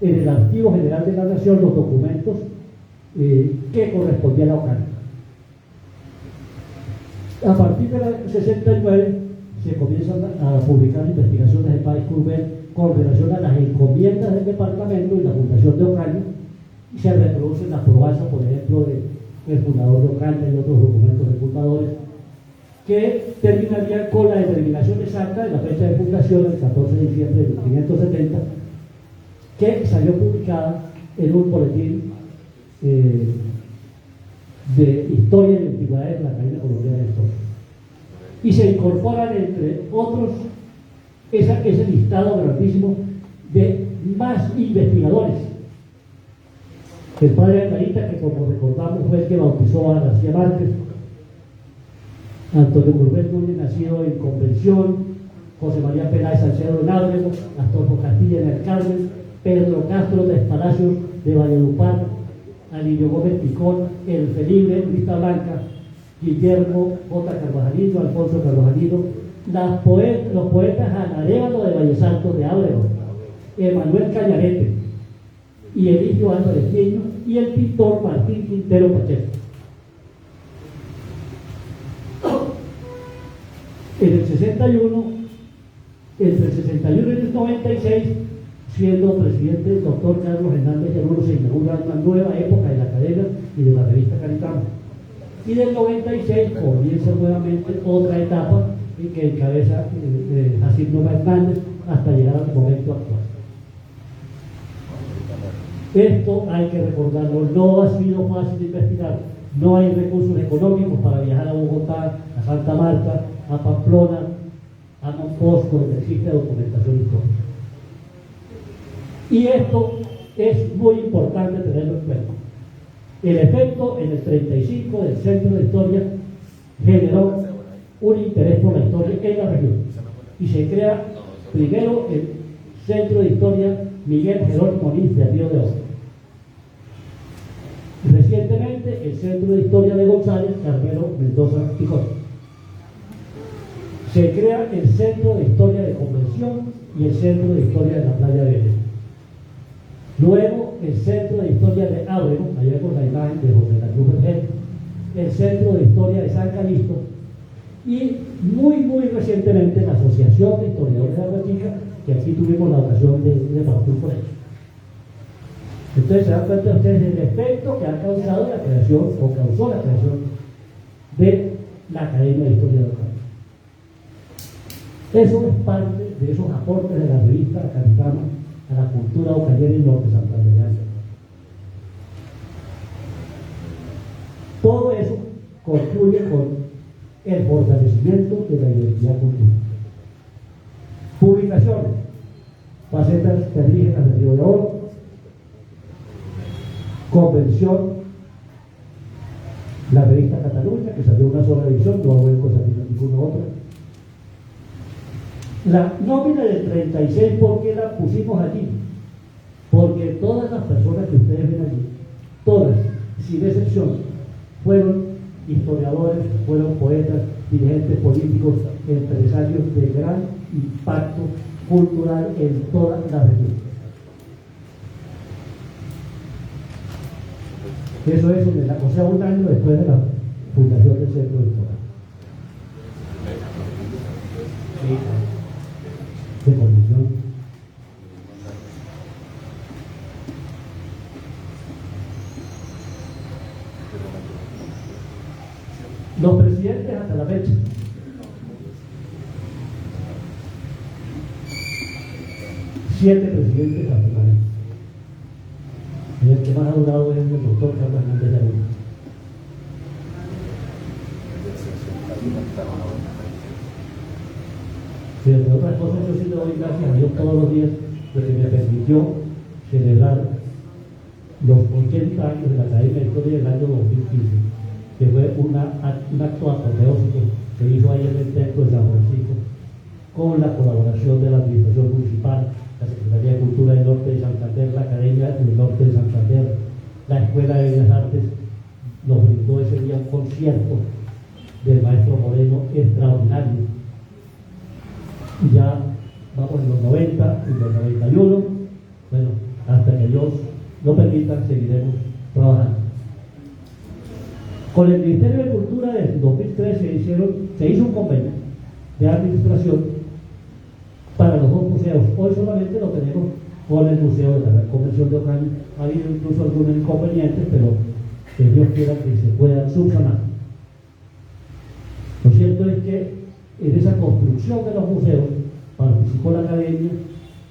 en el Archivo General de la Nación los documentos que correspondían a Ocaña. A partir de la 69 se comienzan a publicar investigaciones de País Courbet con relación a las encomiendas del departamento y la fundación de Ocaña, y se reproducen las proezas, por ejemplo, del fundador de Ocaña y otros documentos de fundadores, que terminarían con la determinación exacta de la fecha de fundación, el 14 de diciembre de 1570, que salió publicada en un boletín de Historia y Antigüedades de la Academia Colombiana de Historia. Y se incorporan, entre otros, ese listado grandísimo de más investigadores. El padre Angarita, que como recordamos fue el que bautizó a García Márquez, Antonio Courbet Núñez, nacido en Convención, José María Peláez Salcedo en Ábrego, Astolfo Castilla en el Carmen, Pedro Castro de Palacios de Valledupar, Alillo Gómez Picón, El Felibre, Vista Blanca, Guillermo J. Carvajalino, Alfonso Carvajalino, los poetas Ana Arévalo de Vallesantos de Ábrego, Emanuel Cañarete y Eligio Álvarez Niño, y el pintor Martín Quintero Pacheco. En el 61, entre el 61 y el 96, siendo presidente el doctor Carlos Hernández Llanuno, se inaugura una nueva época de la academia y de la revista Caritama. Y del 96 comienza nuevamente otra etapa en que encabeza Jacinto Hernández hasta llegar al momento actual. Esto hay que recordarlo, no ha sido fácil de investigar, no hay recursos económicos para viajar a Bogotá, a Santa Marta, a Pamplona, a Monfosco, donde existe documentación histórica. Y esto es muy importante tenerlo en cuenta. El efecto en el 35 del Centro de Historia generó un interés por la historia en la región y se crea primero el Centro de Historia Miguel Jerónimo Lins de Río de Oro. Recientemente el Centro de Historia de González, Carmelo Mendoza Picón. Se crea el Centro de Historia de Convención y el Centro de Historia de la Playa de Belén. Luego el Centro de Historia de Ábrego, allá con la imagen de José Daniel Vergel, el Centro de Historia de San Calixto y muy recientemente la Asociación de Historiadores de Agua Chica, que aquí tuvimos la ocasión de partir por ellos. Entonces se dan cuenta ustedes del efecto que ha causado la creación, o causó la creación de la Academia de Historia de Ocaña. Eso es parte de esos aportes de la revista Capitana a la cultura ocañera y norte santandereana. Todo eso concluye con el fortalecimiento de la identidad cultural. Publicaciones: Facetas Terrígenas de Río de Oro, Convención, la revista Cataluña, que salió una sola edición, no ha vuelto a salir ninguna otra. La nómina del 36, ¿por qué la pusimos allí? Porque todas las personas que ustedes ven allí, todas, sin excepción, fueron historiadores, fueron poetas, dirigentes políticos, empresarios de gran impacto cultural en toda la región. Eso es o sea, un año después de la fundación del Centro de Historia. De condición. Los presidentes hasta la fecha. Siete presidentes hasta la fecha. Y el que más ha durado es el doctor Carlos Hernández Laguna. Y entre otras cosas, yo sí le doy gracias a Dios todos los días de que me permitió celebrar los 80 años de la Academia de Historia del año 2015, que fue un acto apoteósico que hizo ahí en el Templo de San Francisco, con la colaboración de la Administración Municipal, la Secretaría de Cultura del Norte de Santander, la Academia del Norte de Santander, la Escuela de Bellas Artes. Nos brindó ese día un concierto del maestro Moreno extraordinario. Y ya vamos en los 90 y los 91, bueno, hasta que Dios lo permita, seguiremos trabajando. Con el Ministerio de Cultura desde 2013 se hizo un convenio de administración para los dos museos. Hoy solamente lo tenemos con el Museo de la Gran Convención de Ocaña. Ha habido incluso algunos inconvenientes, pero que Dios quiera que se puedan subsanar. Lo cierto es que en esa construcción de los museos participó la Academia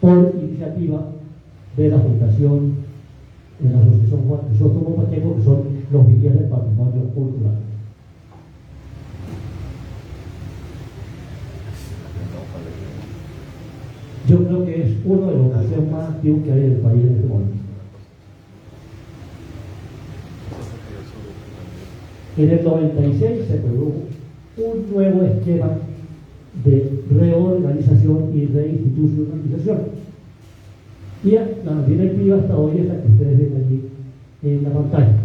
por iniciativa de la Fundación, de la Asociación Juan Crisóstomo Pacheco, que son los guías del patrimonio cultural. Yo creo que es uno de los museos más activos que hay en el país en este momento. En el 96 se produjo un nuevo esquema de reorganización y reinstitucionalización. Y la directiva hasta hoy es la que ustedes ven allí en la pantalla.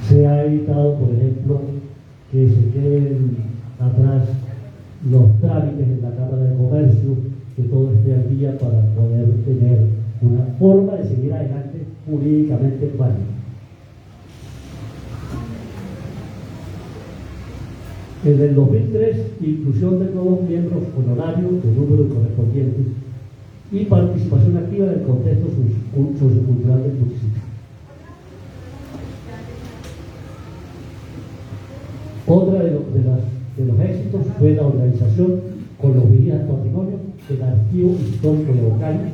Se ha evitado, por ejemplo, que se queden atrás los trámites en la Cámara de Comercio, que todo esté al día para poder tener una forma de seguir adelante jurídicamente válida. En el 2003, inclusión de nuevos miembros honorarios de número correspondientes y participación activa del contexto sociocultural del municipio. Otra de los éxitos fue la organización con los vigías del patrimonio del Archivo Histórico de Ocaña,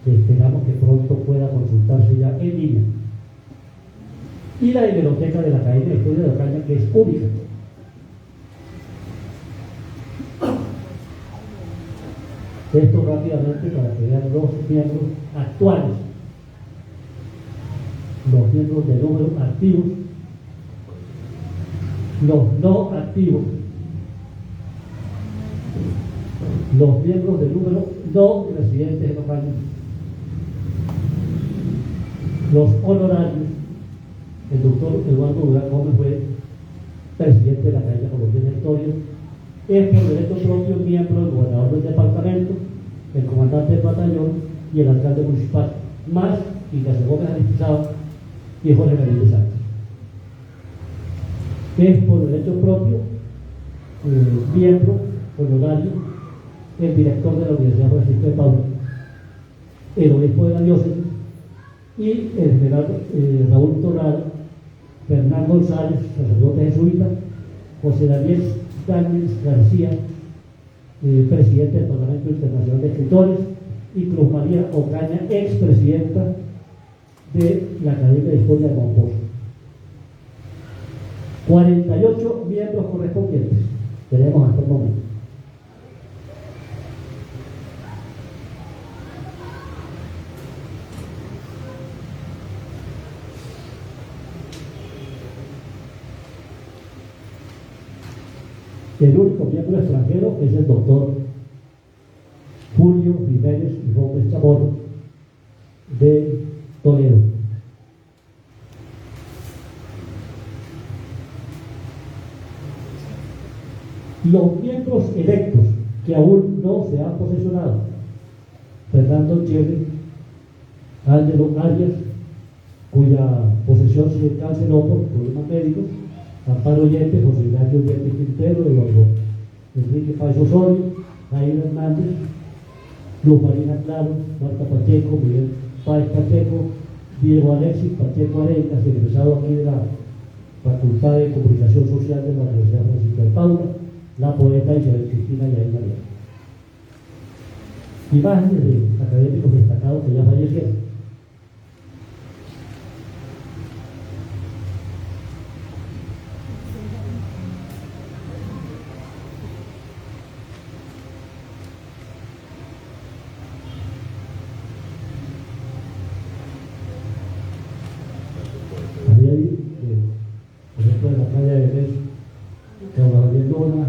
que esperamos que pronto pueda consultarse ya en línea, y la biblioteca de la Academia de Historia de Ocaña, que es única. Esto rápidamente para que vean los miembros actuales, los miembros de número activos, los no activos, los miembros de número no residentes en Ocaña, los honorarios. El doctor Eduardo Durán Gómez fue presidente de la Academia Colombiana de Historia, es por derecho propio miembro del gobernador del departamento, el comandante del batallón y el alcalde municipal, más Ignacio Gómez Aristizábal y Jorge Gabriel Sánchez. Es por derecho propio miembro honorario el director de la Universidad Francisco de Paula, el obispo de la diócesis y el general Raúl Torrado, Fernán González, sacerdote jesuita, José Daniel Daniel García, presidente del Parlamento Internacional de Escritores, y Cruz María Ocaña, expresidenta de la Academia de Historia de Monposo. 48 miembros correspondientes tenemos hasta el momento. El único miembro extranjero es el doctor Julio Jiménez y Gómez Chamorro de Toledo. Los miembros electos que aún no se han posesionado: Fernando Cherry, Ángelo Arias, cuya posesión se canceló por problemas médicos; Amparo Yepes, José Ignacio Yepes Quintero, Eduardo Enrique Páez Osorio, Jaime Hernández, Luz Marina Claro, Marta Pacheco, Miguel Páez Pacheco, Diego Alexis Pacheco Arenas, egresado aquí de la Facultad de Comunicación Social de la Universidad Francisco de Paula, la poeta Isabel Cristina Yair María. Imágenes de académicos destacados que ya fallecieron. Por ejemplo, de la playa de Jesús, Carlos Javier Luna,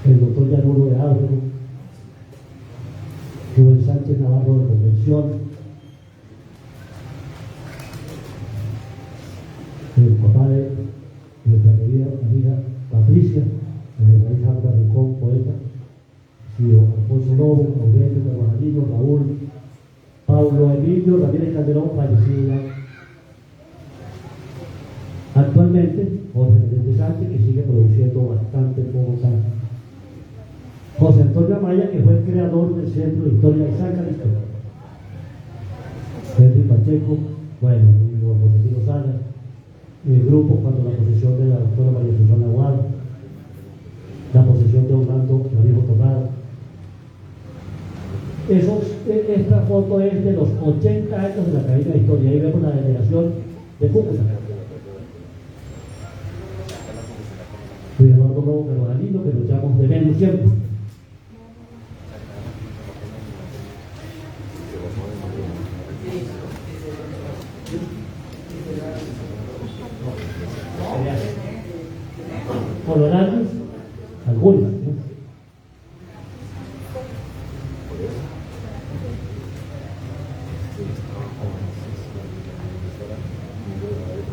el doctor Llanuro de Ábrego, Rubén Sánchez Navarro de Convención, el papá de nuestra querida amiga Patricia, el rey Jambra Rincón, poeta, y Alfonso Lobo, Aurelio Carvajalillo, Raúl, Paulo Emilio Ramírez Calderón, fallecido ya. Actualmente, Jorge Menéndez Sánchez, que sigue produciendo bastante en Bogotá. José Antonio Amaya, que fue el creador del Centro de Historia de San Calixto. Henry Pacheco, bueno, José Luis Salas, el grupo cuando la posesión de la doctora María Susana Aguado, la posesión de Orlando Clavijo Torrado. Esta foto es de los 80 años de la Academia de Historia. Ahí vemos la delegación de Cúcuta. Luis Eduardo Lobo Carvajalillo, que lo echamos de menos siempre. Honorarios, algunas, ¿no?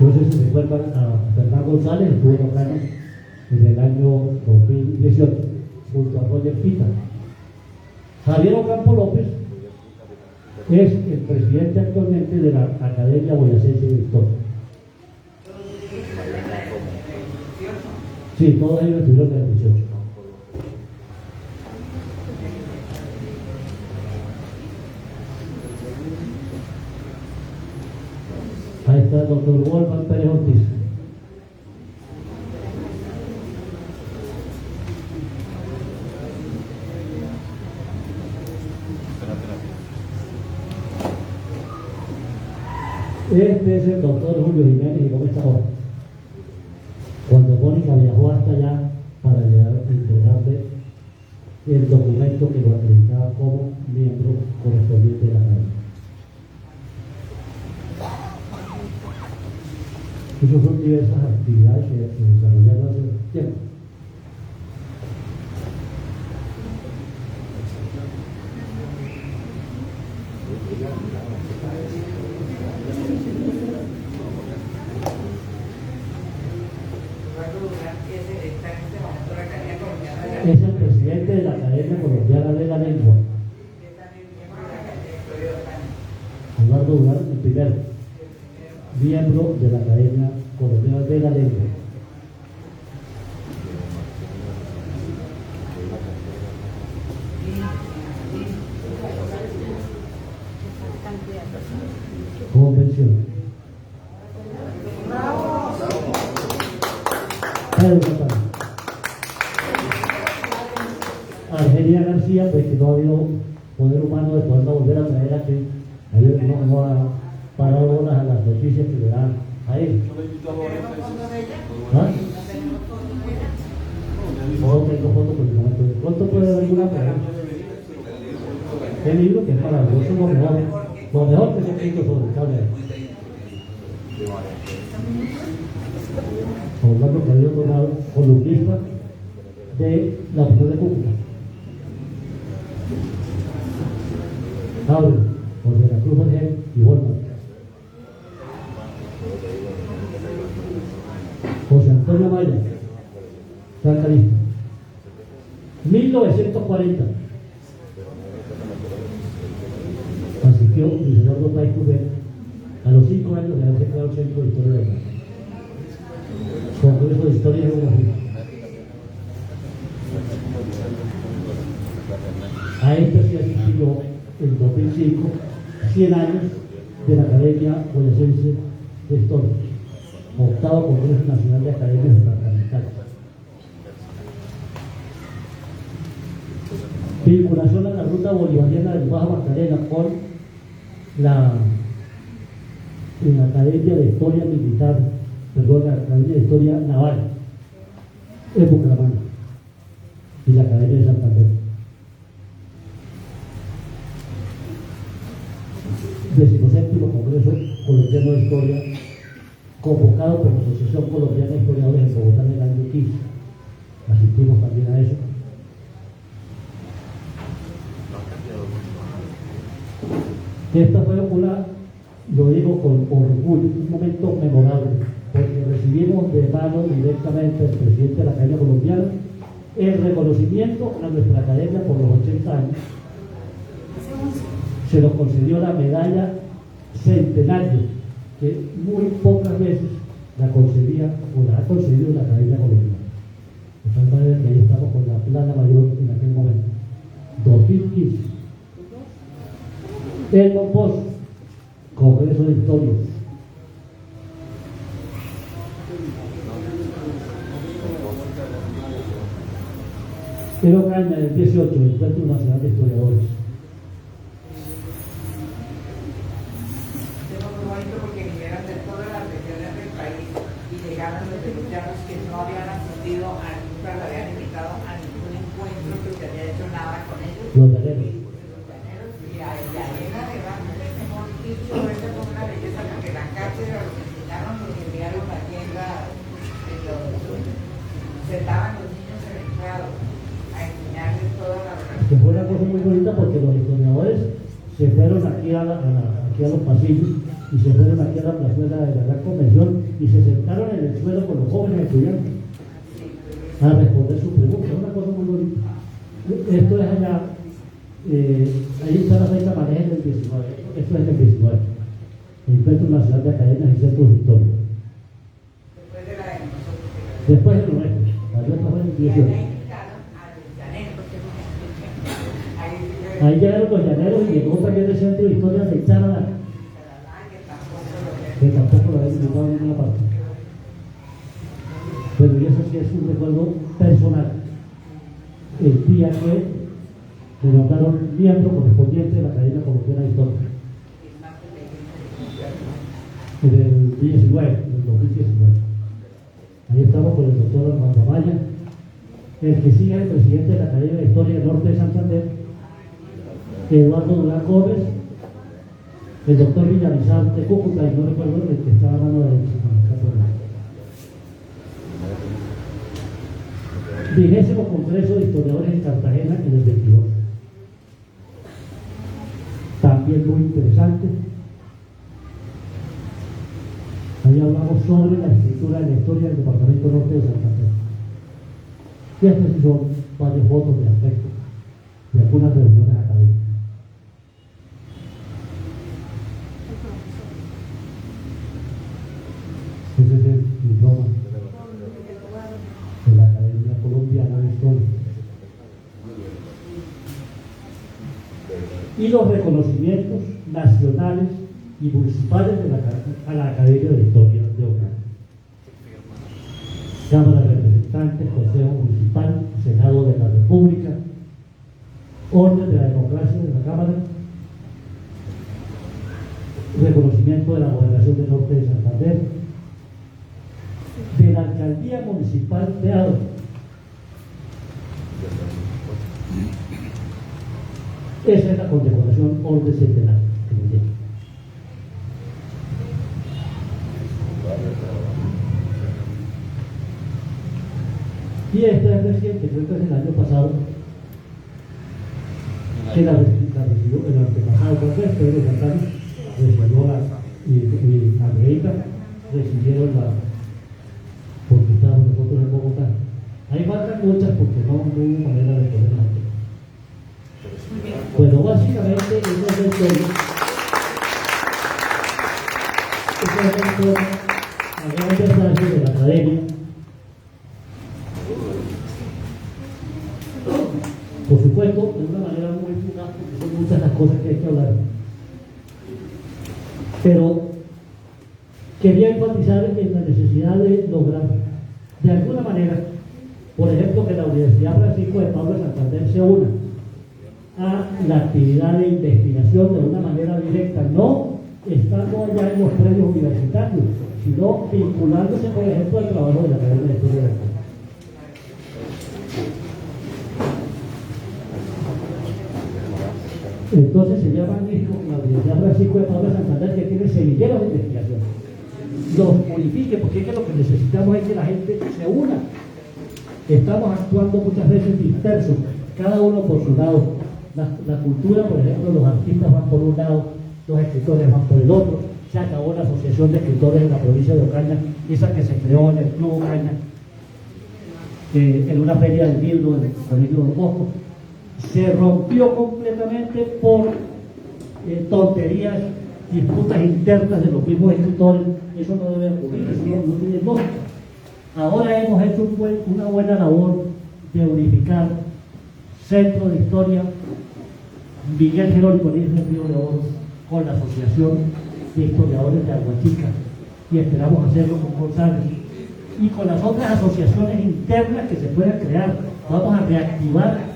No sé si recuerdan a Fernán González, estuvo en Ocaña en el año 2018 junto a Roger Pita. Javier Ocampo López es el presidente actualmente de la Academia Boyacense de Historia. Sí, todos ellos estuvieron en el 18. Ahí está el doctor Wolfgang Pérez Ortiz. Este es el doctor Julio Jiménez y Gómez Chamorro. Cuando Mónica viajó hasta allá para llegar a entregarle el documento que lo acreditaba como miembro correspondiente de la academia. Esas son diversas actividades que se desarrollaron hace tiempo. Es el presidente de la Academia Colombiana de la Lengua. Eduardo Durán, el primero, miembro de la Academia Colombiana de la Lengua. Convención. Pedro Catán. Argelia García, pues que no ha habido poder humano de poderla volver a traer aquí. Ayer no ha parado bolas a las noticias que le dan a él. ¿Ah? No tengo fotos por el momento. ¿De pronto puede haber alguna para él? El libro que es maravilloso, lo mejor que se ha escrito sobre el cable. Orlando Cabello Donado, columnista de la Opinión de Cúcuta. Abre, por de la Cruz Jorge y Volman. José Antonio Maya, San Calixto. 1940. Asistió Luis Eduardo Páez Cubero a los 5 años de haberse creado el Centro de Historia de la Congreso de Historia y Geografía. A este se asistió en 2005 100 años de la Academia Boyacense de Historia, octavo Congreso Nacional de Academias Departamentales. Vinculación a la ruta bolivariana del Bajo Magdalena con la Academia de Historia Militar, la Academia de Historia Naval en Bucaramanga y la Academia de Santander. 17º Congreso Colombiano de Historia, convocado por la Asociación Colombiana de Historiadores en Bogotá en el año 15. Asistimos también a eso. Esta fue lo digo con orgullo, un momento memorable, porque recibimos de mano directamente del presidente de la Academia Colombiana el reconocimiento a nuestra academia por los 80 años. Se nos concedió la medalla centenario, que muy pocas veces la concedía o la ha concedido la Academia Colombiana. De tal manera que ahí estamos con la plana mayor en aquel momento. 2015. El Pomposo, Congreso de Historia. El Ocaña del 18, el Encuentro Nacional de Historiadores. Porque vinieron de todas las regiones del país y llegaron los colombianos que no habían asistido a nunca le habían invitado a ningún encuentro que se había hecho nada con ellos. Los llaneros. Y a Llanera de Bárbara, hemos dicho, esa fue una belleza porque la cátedra los enseñaron, los enviaron a la tienda, sentaban los niños seleccionados a enseñarles toda la verdad. Que fue una cosa muy bonita porque los historiadores se fueron aquí a los pasillos y se fueron aquí a la plazuela de la Gran Convención y se sentaron en el suelo con los jóvenes estudiantes a responder sus preguntas. Es una cosa muy bonita. Esto es allá, ahí está la fecha maneja del 19, esto es del 19, el Encuentro Nacional de Academias y Centros de Historia. Después de la de nosotros. Después de los restos, la nuestra fue en el 18. Ahí llegaron los llaneros y llegó también el Centro de Historia de Charalá, que tampoco lo habían invitado en ninguna parte. Pero y eso sí es un recuerdo personal. El día que me nombraron miembro correspondiente de la Academia Colombiana de Historia. En el 19, en el 2019. Ahí estamos con el doctor Armando Amaya, el que sigue es el presidente de la Academia de Historia del Norte de Santander, Eduardo Durán Gómez, el doctor Villamizar de Cúcuta, y no recuerdo el que estaba a mano derecha. 20º Congreso de Historiadores en Cartagena en el 22. También muy interesante. Ahí hablamos sobre la escritura de la historia del Departamento Norte de Santander. Y estas son varias fotos de aspectos de algunas reuniones académicas. Ese es el diploma de la Academia Colombiana de Historia. Y los reconocimientos nacionales y municipales a la Academia de Historia de Ocaña. Cámara de Representantes, Consejo Municipal, Senado de la República, Orden de la Democracia de la Cámara, reconocimiento de la Gobernación del Norte de Santander, de la Alcaldía Municipal de Adro. Esa es la condecoración Orden Centenario que nos llega. Y esta es reciente, creo que es el año pasado, que la recibió el antepasado Congreso, Pedro Santana, recibió y Andreita recibieron la, porque estábamos nosotros en Bogotá. Ahí faltan muchas porque no hubo manera de ponerlas. Bueno, básicamente eso es el tema. Eso es el tema, la gran frase de la academia. Por supuesto, de una manera muy fugaz, porque son muchas las cosas que hay que hablar. Pero quería enfatizar en la necesidad de lograr, de alguna manera, por ejemplo, que la Universidad Francisco de Paula de Santander se una a la actividad de investigación de una manera directa, no estando allá en los premios universitarios, sino vinculándose, por ejemplo, al trabajo de la Academia de Historia de la Cultura. Entonces sería magnífico que la Universidad Francisco de Paula de Santander, que tiene semilleros de investigación, los unifique, porque es que lo que necesitamos es que la gente se una. Estamos actuando muchas veces dispersos, cada uno por su lado. La cultura, por ejemplo, los artistas van por un lado, los escritores van por el otro. Se acabó la Asociación de Escritores en la provincia de Ocaña, esa que se creó en el Club Ocaña, en una feria del libro del Colegio Don Bosco. Se rompió completamente por tonterías, disputas internas de los mismos escritores. Eso no debe ocurrir, eso no tiene lógica. Ahora hemos hecho una buena labor de unificar Centro de Historia Miguel Jerónimo Díaz de Río de Oro con la Asociación de Historiadores de Aguachica, y esperamos hacerlo con González y con las otras asociaciones internas que se puedan crear. Vamos a reactivar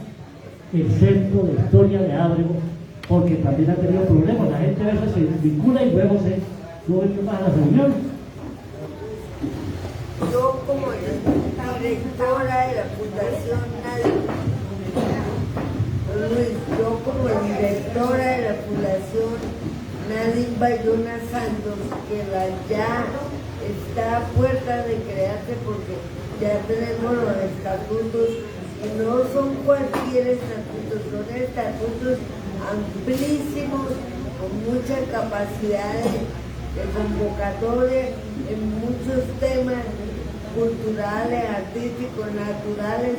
el Centro de Historia de Ábrego, porque también ha tenido problemas. La gente a veces se vincula y luego no ven más a las reuniones. Yo como directora de la Fundación Nadine Bayona Santos, que ya está a puerta de crearse porque ya tenemos los estatutos, y no son cualquier estatutos, son estatutos amplísimos, con mucha capacidad de convocatoria en muchos temas culturales, artísticos, naturales,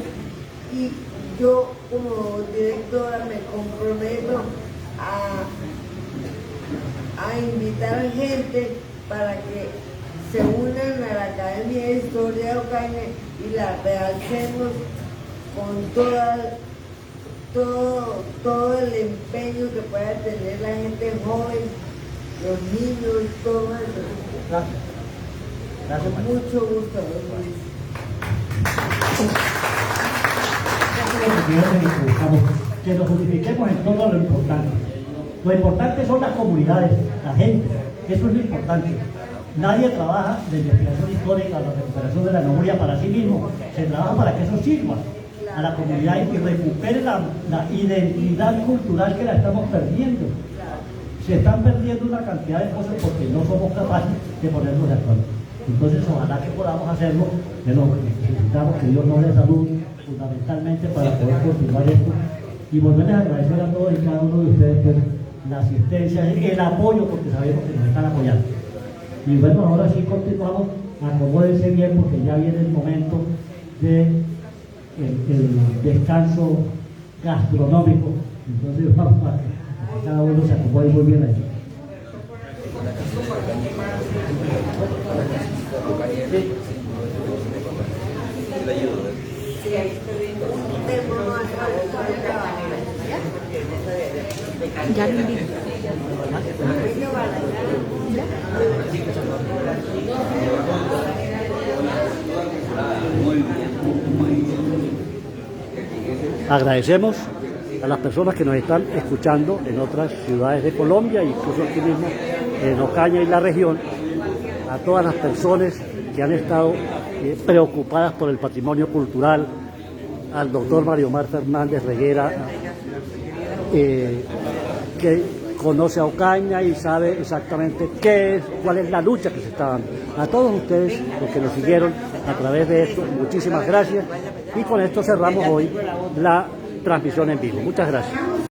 y yo como directora me comprometo a invitar gente para que se unan a la Academia de Historia de Ocaña y la realcemos con todo el empeño que pueda tener la gente joven, los niños, todo eso. Gracias. Gracias, con mucho gusto, don Luis. Que nos unifiquemos en todo lo importante. Lo importante son las comunidades, la gente. Eso es lo importante. Nadie trabaja de investigación histórica o la recuperación de la memoria para sí mismo. Se trabaja para que eso sirva. a la comunidad y recupere la identidad cultural que la estamos perdiendo. Se están perdiendo una cantidad de cosas porque no somos capaces de ponernos de acuerdo. Entonces, ojalá que podamos hacerlo. Necesitamos que Dios nos dé salud, fundamentalmente para poder continuar esto. Y volverles a agradecer a todos y cada uno de ustedes pues, la asistencia, el apoyo, porque sabemos que nos están apoyando. Y bueno, ahora sí continuamos. Acomódense bien porque ya viene el momento de el descanso gastronómico. Entonces vamos a que cada uno se acomode muy bien ahí. Ya lo invito. Agradecemos a las personas que nos están escuchando en otras ciudades de Colombia, incluso aquí mismo en Ocaña y la región, a todas las personas que han estado preocupadas por el patrimonio cultural, al doctor Mario Omar Fernández Reguera, que conoce a Ocaña y sabe exactamente cuál es la lucha que se está dando. A todos ustedes, los que nos siguieron a través de esto, muchísimas gracias. Y con esto cerramos hoy la transmisión en vivo. Muchas gracias.